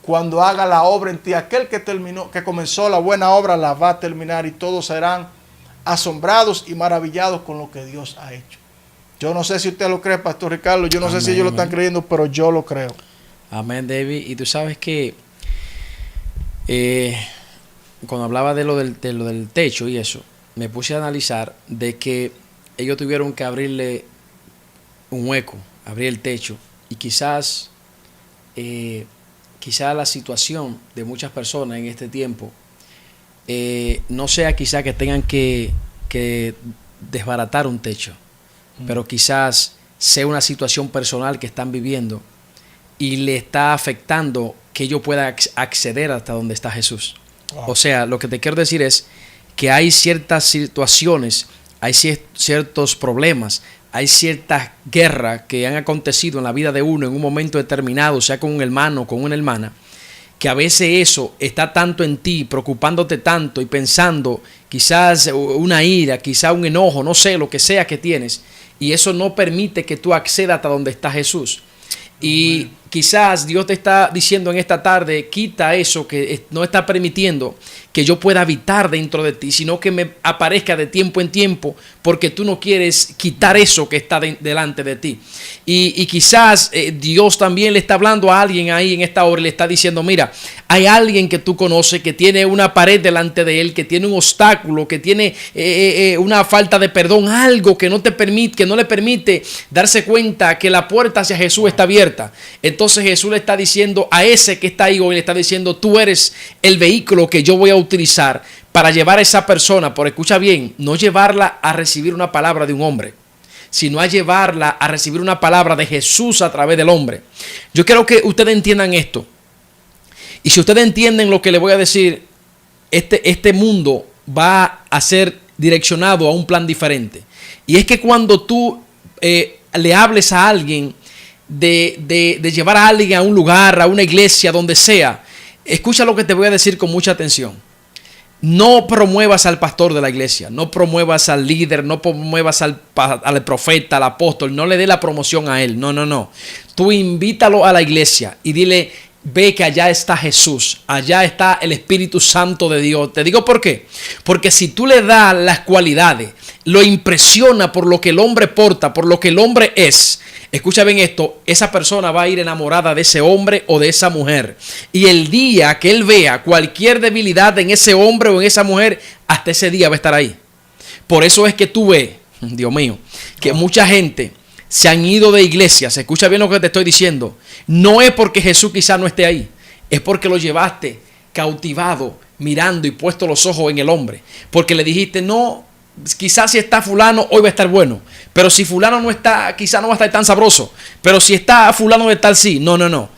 cuando haga la obra en ti. Aquel que comenzó la buena obra la va a terminar, y todos serán asombrados y maravillados con lo que Dios ha hecho. Yo no sé si usted lo cree, Pastor Ricardo, yo no sé si ellos lo están creyendo, pero yo lo creo. Amén, David. Y tú sabes que cuando hablaba de lo del techo y eso, me puse a analizar de que ellos tuvieron que abrirle un hueco, abrir el techo, y quizás la situación de muchas personas en este tiempo no sea quizás que tengan que desbaratar un techo, pero quizás sea una situación personal que están viviendo y le está afectando que ellos puedan acceder hasta donde está Jesús. Wow. O sea, lo que te quiero decir es que hay ciertas situaciones, hay ciertos problemas, hay ciertas guerras que han acontecido en la vida de uno en un momento determinado, sea con un hermano o con una hermana, que a veces eso está tanto en ti, preocupándote tanto y pensando quizás una ira, quizás un enojo, no sé, lo que sea que tienes, y eso no permite que tú accedas hasta donde está Jesús. Y quizás Dios te está diciendo en esta tarde, quita eso que no está permitiendo que yo pueda habitar dentro de ti, sino que me aparezca de tiempo en tiempo, porque tú no quieres quitar eso que está delante de ti. Y quizás Dios también le está hablando a alguien ahí en esta hora y le está diciendo, mira, hay alguien que tú conoces que tiene una pared delante de él, que tiene un obstáculo, que tiene una falta de perdón, algo que no le permite darse cuenta que la puerta hacia Jesús está abierta. Entonces Jesús le está diciendo a ese que está ahí hoy, le está diciendo, tú eres el vehículo que yo voy a utilizar para llevar a esa persona, pero escucha bien, no llevarla a recibir una palabra de un hombre, sino a llevarla a recibir una palabra de Jesús a través del hombre. Yo quiero que ustedes entiendan esto. Y si ustedes entienden lo que les voy a decir, este mundo va a ser direccionado a un plan diferente. Y es que cuando tú le hables a alguien de llevar a alguien a un lugar, a una iglesia, donde sea, escucha lo que te voy a decir con mucha atención. No promuevas al pastor de la iglesia, no promuevas al líder, no promuevas al profeta, al apóstol, no le dé la promoción a él, no. Tú invítalo a la iglesia y dile, ve que allá está Jesús, allá está el Espíritu Santo de Dios. Te digo por qué, porque si tú le das las cualidades, lo impresiona por lo que el hombre porta, por lo que el hombre es, escucha bien esto, esa persona va a ir enamorada de ese hombre o de esa mujer. Y el día que él vea cualquier debilidad en ese hombre o en esa mujer, hasta ese día va a estar ahí. Por eso es que tú ves, Dios mío, que mucha gente se han ido de iglesias. Escucha bien lo que te estoy diciendo. No es porque Jesús quizás no esté ahí, es porque lo llevaste cautivado, mirando y puesto los ojos en el hombre. Porque le dijiste, no, quizás si está fulano hoy va a estar bueno, pero si fulano no está, quizás no va a estar tan sabroso, pero si está fulano de tal, sí. No.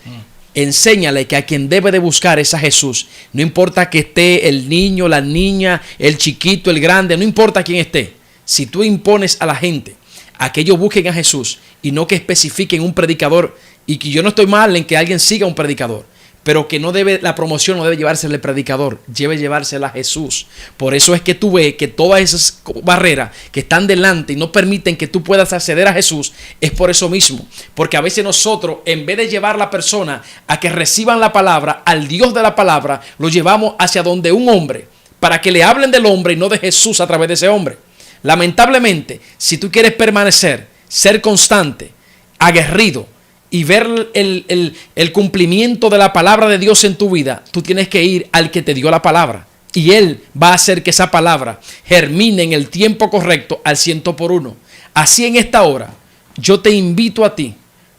Enséñale que a quien debe de buscar es a Jesús. No importa que esté el niño, la niña, el chiquito, el grande, no importa quién esté. Si tú impones a la gente a que ellos busquen a Jesús y no que especifiquen un predicador, y que yo no estoy mal en que alguien siga un predicador, pero que no debe, la promoción no debe llevársela el predicador, debe llevársela a Jesús. Por eso es que tú ves que todas esas barreras que están delante y no permiten que tú puedas acceder a Jesús, es por eso mismo. Porque a veces nosotros, en vez de llevar a la persona a que reciban la palabra, al Dios de la palabra, lo llevamos hacia donde un hombre, para que le hablen del hombre y no de Jesús a través de ese hombre. Lamentablemente, si tú quieres permanecer, ser constante, aguerrido y ver el cumplimiento de la palabra de Dios en tu vida, tú tienes que ir al que te dio la palabra. Y Él va a hacer que esa palabra germine en el tiempo correcto al 100%. Así en esta hora, yo te invito a ti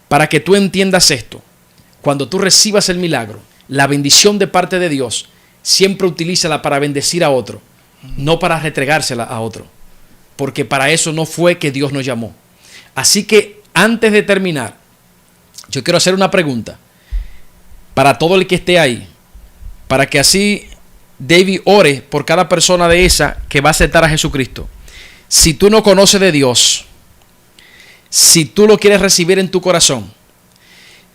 para que tú entiendas esto. Cuando tú recibas el milagro, la bendición de parte de Dios, siempre utilízala para bendecir a otro, no para retregársela a otro. Porque para eso no fue que Dios nos llamó. Así que antes de terminar, yo quiero hacer una pregunta para todo el que esté ahí, para que así David ore por cada persona de esa que va a aceptar a Jesucristo. Si tú no conoces de Dios, si tú lo quieres recibir en tu corazón,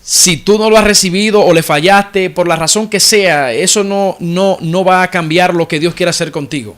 si tú no lo has recibido o le fallaste por la razón que sea, eso no va a cambiar lo que Dios quiere hacer contigo.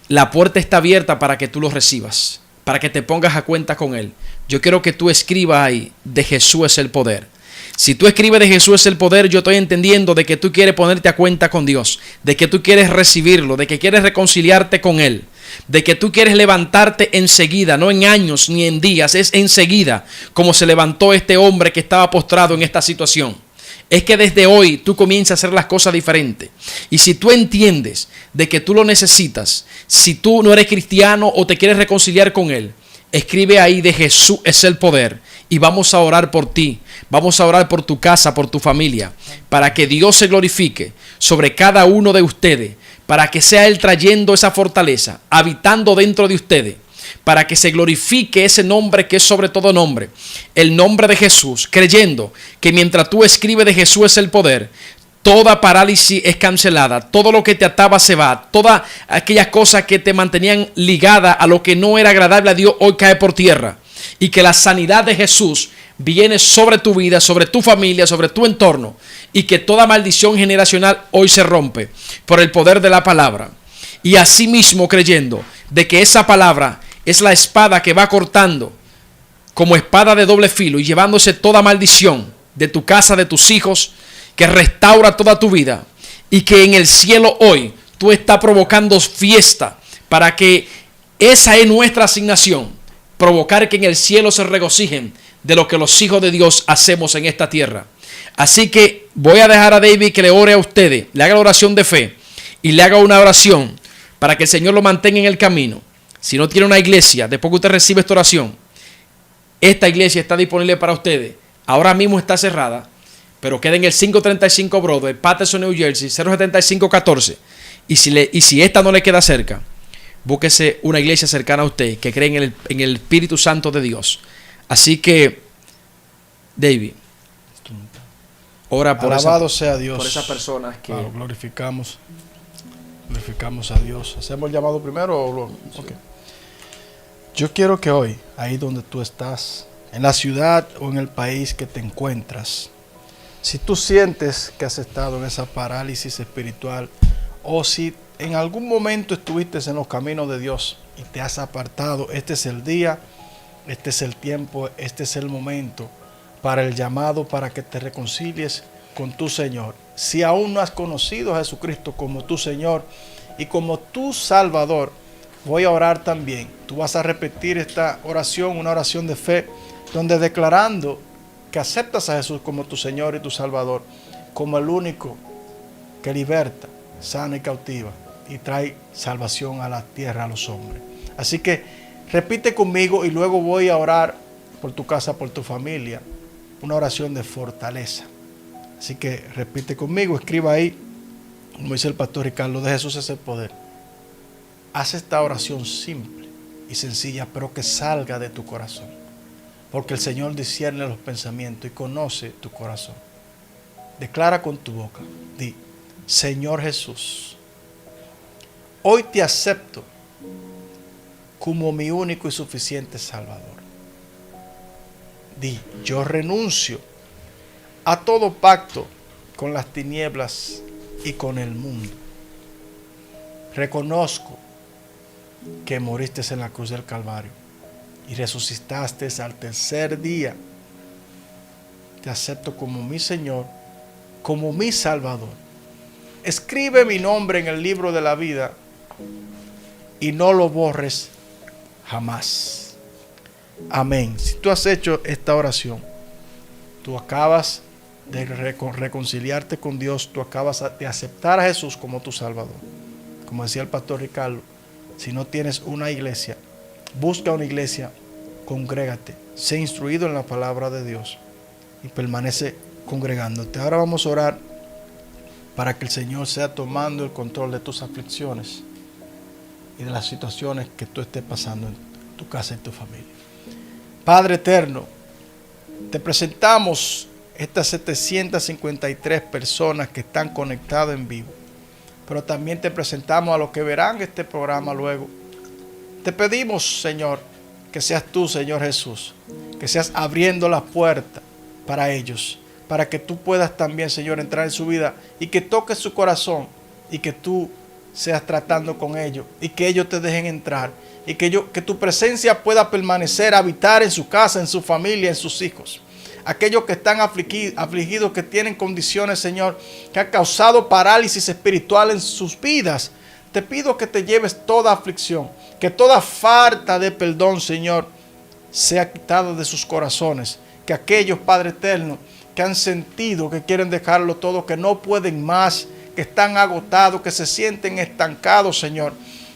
La puerta está abierta para que tú lo recibas, para que te pongas a cuenta con Él. Yo quiero que tú escribas ahí, de Jesús es el poder. Si tú escribes de Jesús es el poder, yo estoy entendiendo de que tú quieres ponerte a cuenta con Dios, de que tú quieres recibirlo, de que quieres reconciliarte con Él, de que tú quieres levantarte enseguida, no en años ni en días, es enseguida, como se levantó este hombre que estaba postrado en esta situación. Es que desde hoy tú comienzas a hacer las cosas diferentes. Y si tú entiendes de que tú lo necesitas, si tú no eres cristiano o te quieres reconciliar con Él, escribe ahí de Jesús es el poder y vamos a orar por ti. Vamos a orar por tu casa, por tu familia, para que Dios se glorifique sobre cada uno de ustedes, para que sea Él trayendo esa fortaleza, habitando dentro de ustedes, para que se glorifique ese nombre que es sobre todo nombre, el nombre de Jesús, creyendo que mientras tú escribes de Jesús es el poder, toda parálisis es cancelada, todo lo que te ataba se va, todas aquellas cosas que te mantenían ligada a lo que no era agradable a Dios hoy cae por tierra, y que la sanidad de Jesús viene sobre tu vida, sobre tu familia, sobre tu entorno, y que toda maldición generacional hoy se rompe por el poder de la palabra. Y asimismo creyendo de que esa palabra es la espada que va cortando como espada de doble filo y llevándose toda maldición de tu casa, de tus hijos, que restaura toda tu vida, y que en el cielo hoy tú estás provocando fiesta, para que esa es nuestra asignación, provocar que en el cielo se regocijen de lo que los hijos de Dios hacemos en esta tierra. Así que voy a dejar a David que le ore a ustedes, le haga la oración de fe y le haga una oración para que el Señor lo mantenga en el camino. Si no tiene una iglesia, después que usted recibe esta oración, esta iglesia está disponible para ustedes. Ahora mismo está cerrada, pero queda en el 535 Broadway, Paterson, New Jersey, 07514. Y si esta no le queda cerca, búsquese una iglesia cercana a usted que cree en el Espíritu Santo de Dios. Así que, David, ora por Alabado sea Dios. Por esas personas que... Claro, glorificamos a Dios. ¿Hacemos el llamado primero o luego? Sí. Okay. Yo quiero que hoy, ahí donde tú estás, en la ciudad o en el país que te encuentras, si tú sientes que has estado en esa parálisis espiritual, o si en algún momento estuviste en los caminos de Dios y te has apartado, este es el día, este es el tiempo, este es el momento para el llamado, para que te reconcilies con tu Señor. Si aún no has conocido a Jesucristo como tu Señor y como tu Salvador, voy a orar también. Tú vas a repetir esta oración, una oración de fe, donde declarando que aceptas a Jesús como tu Señor y tu Salvador, como el único que liberta, sana y cautiva y trae salvación a la tierra, a los hombres. Así que repite conmigo y luego voy a orar por tu casa, por tu familia, una oración de fortaleza. Así que repite conmigo, escriba ahí, como dice el pastor Ricardo, de Jesús es el poder. Haz esta oración simple y sencilla, pero que salga de tu corazón, porque el Señor discierne los pensamientos y conoce tu corazón. Declara con tu boca, di: Señor Jesús, hoy te acepto como mi único y suficiente Salvador. Di: yo renuncio a todo pacto con las tinieblas y con el mundo. Reconozco que moriste en la cruz del Calvario y resucitaste al tercer día. Te acepto como mi Señor, como mi Salvador. Escribe mi nombre en el libro de la vida y no lo borres jamás. Amén. Si tú has hecho esta oración, tú acabas de reconciliarte con Dios, tú acabas de aceptar a Jesús como tu Salvador. Como decía el pastor Ricardo, si no tienes una iglesia, busca una iglesia, congrégate, sé instruido en la palabra de Dios y permanece congregándote. Ahora vamos a orar para que el Señor sea tomando el control de tus aflicciones y de las situaciones que tú estés pasando en tu casa y tu familia. Padre eterno, te presentamos estas 753 personas que están conectadas en vivo. pero también te presentamos a los que verán este programa luego. Te pedimos, Señor, que seas tú, Señor Jesús, que seas abriendo la puerta para ellos, para que tú puedas también, Señor, entrar en su vida y que toques su corazón y que tú seas tratando con ellos y que ellos te dejen entrar y que tu presencia pueda permanecer, habitar en su casa, en su familia, en sus hijos. Aquellos que están afligidos, que tienen condiciones, Señor, que han causado parálisis espiritual en sus vidas, te pido que te lleves toda aflicción, que toda falta de perdón, Señor, sea quitada de sus corazones. Que aquellos, Padre eterno, que han sentido que quieren dejarlo todo, que no pueden más, que están agotados, que se sienten estancados, Señor,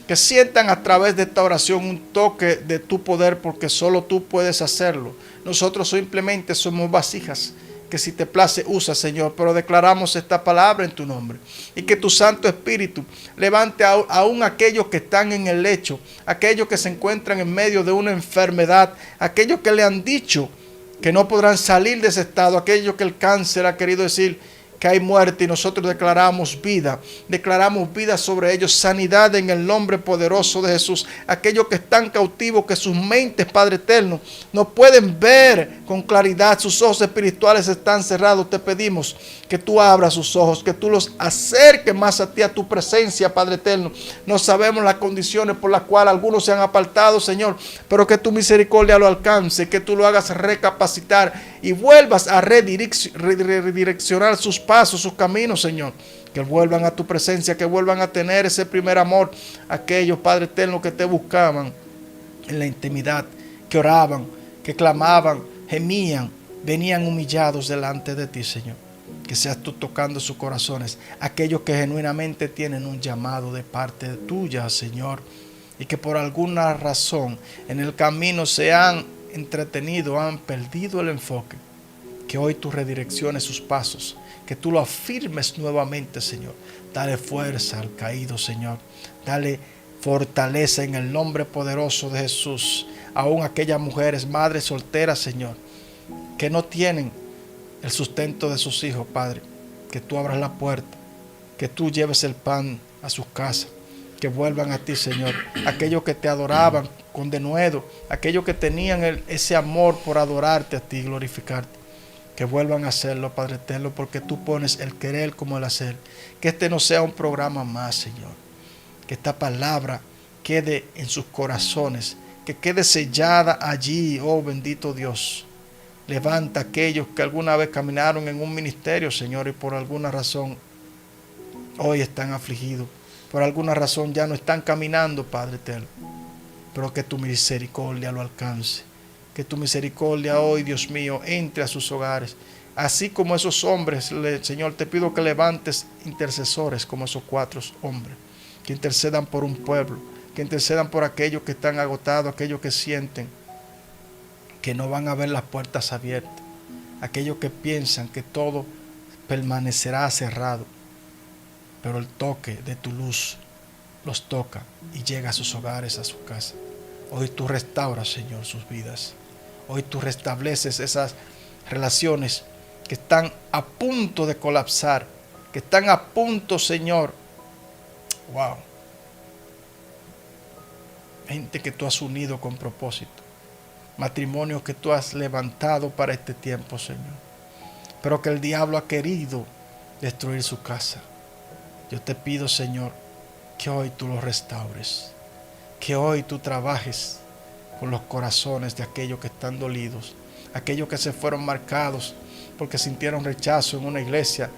que sientan a través de esta oración un toque de tu poder, porque solo tú puedes hacerlo. Nosotros simplemente somos vasijas que si te place usa, Señor, pero declaramos esta palabra en tu nombre y que tu Santo Espíritu levante aún aquellos que están en el lecho, aquellos que se encuentran en medio de una enfermedad, aquellos que le han dicho que no podrán salir de ese estado, aquellos que el cáncer ha querido decir que hay muerte, y nosotros declaramos vida sobre ellos, sanidad en el nombre poderoso de Jesús. Aquellos que están cautivos, que sus mentes, Padre eterno, no pueden ver con claridad, sus ojos espirituales están cerrados, te pedimos que tú abras sus ojos, que tú los acerques más a ti, a tu presencia, Padre eterno. No sabemos las condiciones por las cuales algunos se han apartado, Señor, pero que tu misericordia lo alcance, que tú lo hagas recapacitar y vuelvas a redireccionar sus pasos, sus caminos, Señor. Que vuelvan a tu presencia, que vuelvan a tener ese primer amor. Aquellos, Padre eterno, que te buscaban en la intimidad, que oraban, que clamaban, gemían, venían humillados delante de ti, Señor. Que seas tú tocando sus corazones. Aquellos que genuinamente tienen un llamado de parte tuya, Señor, y que por alguna razón en el camino se han entretenido, han perdido el enfoque. Que hoy tú redirecciones sus pasos, que tú lo afirmes nuevamente, Señor. Dale fuerza al caído, Señor. Dale fortaleza en el nombre poderoso de Jesús. Aún aquellas mujeres, madres solteras, Señor, que no tienen el sustento de sus hijos, Padre. Que tú abras la puerta, que tú lleves el pan a sus casas, que vuelvan a ti, Señor. Aquellos que te adoraban con denuedo, aquellos que tenían ese amor por adorarte a ti y glorificarte, que vuelvan a hacerlo, Padre eterno, porque tú pones el querer como el hacer. Que este no sea un programa más, Señor. Que esta palabra quede en sus corazones, que quede sellada allí, oh bendito Dios. Levanta a aquellos que alguna vez caminaron en un ministerio, Señor, y por alguna razón hoy están afligidos. Por alguna razón ya no están caminando, Padre eterno. Pero que tu misericordia lo alcance. Que tu misericordia hoy, Dios mío, entre a sus hogares. Así como esos hombres, Señor, te pido que levantes intercesores como esos 4 hombres. Que intercedan por un pueblo. Que intercedan por aquellos que están agotados, aquellos que sienten que no van a ver las puertas abiertas. Aquellos que piensan que todo permanecerá cerrado. Pero el toque de tu luz los toca y llega a sus hogares, a su casa. Hoy tú restauras, Señor, sus vidas. Hoy tú restableces esas relaciones que están a punto de colapsar, que están a punto, Señor. Wow. Gente que tú has unido con propósito. Matrimonios que tú has levantado para este tiempo, Señor. Pero que el diablo ha querido destruir su casa. Yo te pido, Señor, que hoy tú los restaures. Que hoy tú trabajes con los corazones de aquellos que están dolidos. Aquellos que se fueron marcados porque sintieron rechazo en una iglesia.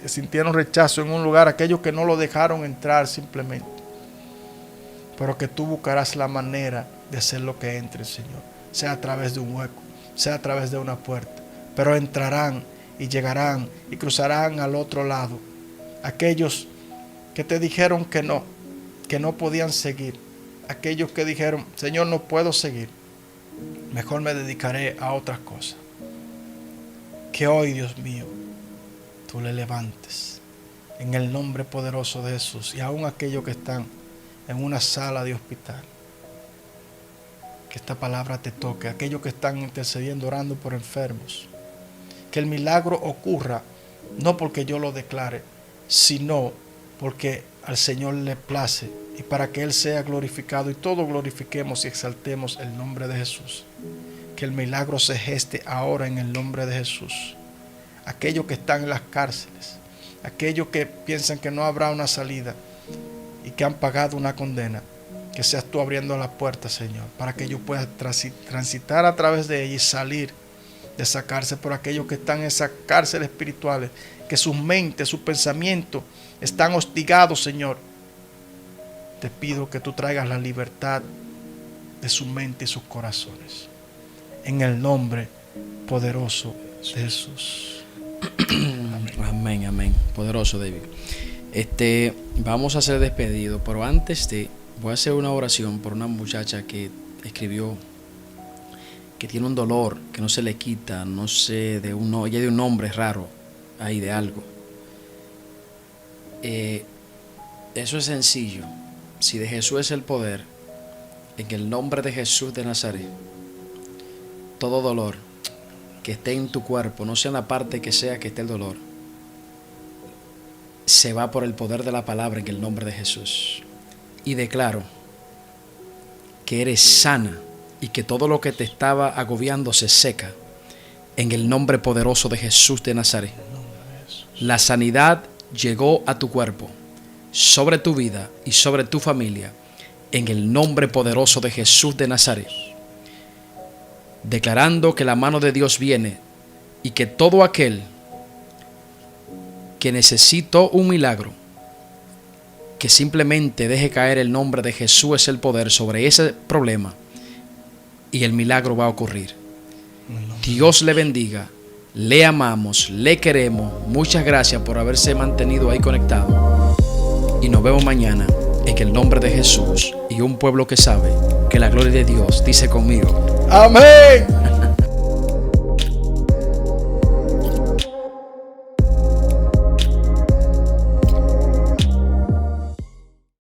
Sintieron rechazo en un lugar. Aquellos que no lo dejaron entrar simplemente. Pero que tú buscarás la manera de hacer lo que entre, Señor. Sea a través de un hueco. Sea a través de una puerta. Pero entrarán y llegarán y cruzarán al otro lado. Aquellos que te dijeron que no podían seguir. Aquellos que dijeron, Señor, no puedo seguir. Mejor me dedicaré a otras cosas. Que hoy, Dios mío, tú le levantes en el nombre poderoso de Jesús. Y aún aquellos que están en una sala de hospital. Que esta palabra te toque. Aquellos que están intercediendo, orando por enfermos. Que el milagro ocurra, no porque yo lo declare, sino porque al Señor le place y para que Él sea glorificado y todos glorifiquemos y exaltemos el nombre de Jesús. Que el milagro se geste ahora en el nombre de Jesús. Aquellos que están en las cárceles, aquellos que piensan que no habrá una salida y que han pagado una condena, que seas tú abriendo la puerta, Señor, para que ellos puedan transitar a través de ella y salir de esa cárcel. Por aquellos que están en esas cárceles espirituales, que sus mentes, sus pensamientos están hostigados, Señor, te pido que tú traigas la libertad de su mente y sus corazones. En el nombre poderoso de Jesús. Amén, amén. Poderoso, David. Vamos a ser despedidos, pero antes voy a hacer una oración por una muchacha que escribió que tiene un dolor que no se le quita, no sé, ella de un nombre raro ahí de algo. Eso es sencillo. Si de Jesús es el poder, en el nombre de Jesús de Nazaret, todo dolor que esté en tu cuerpo, no sea en la parte que sea que esté el dolor, se va por el poder de la palabra en el nombre de Jesús. Y declaro que eres sana y que todo lo que te estaba agobiando se seca en el nombre poderoso de Jesús de Nazaret. La sanidad llegó a tu cuerpo, sobre tu vida y sobre tu familia, en el nombre poderoso de Jesús de Nazaret. Declarando que la mano de Dios viene y que todo aquel que necesitó un milagro, que simplemente deje caer el nombre de Jesús es el poder sobre ese problema y el milagro va a ocurrir. Dios le bendiga, le amamos, le queremos. Muchas gracias por haberse mantenido ahí conectado y nos vemos mañana en el nombre de Jesús y un pueblo que sabe que la gloria de Dios dice conmigo. Amén.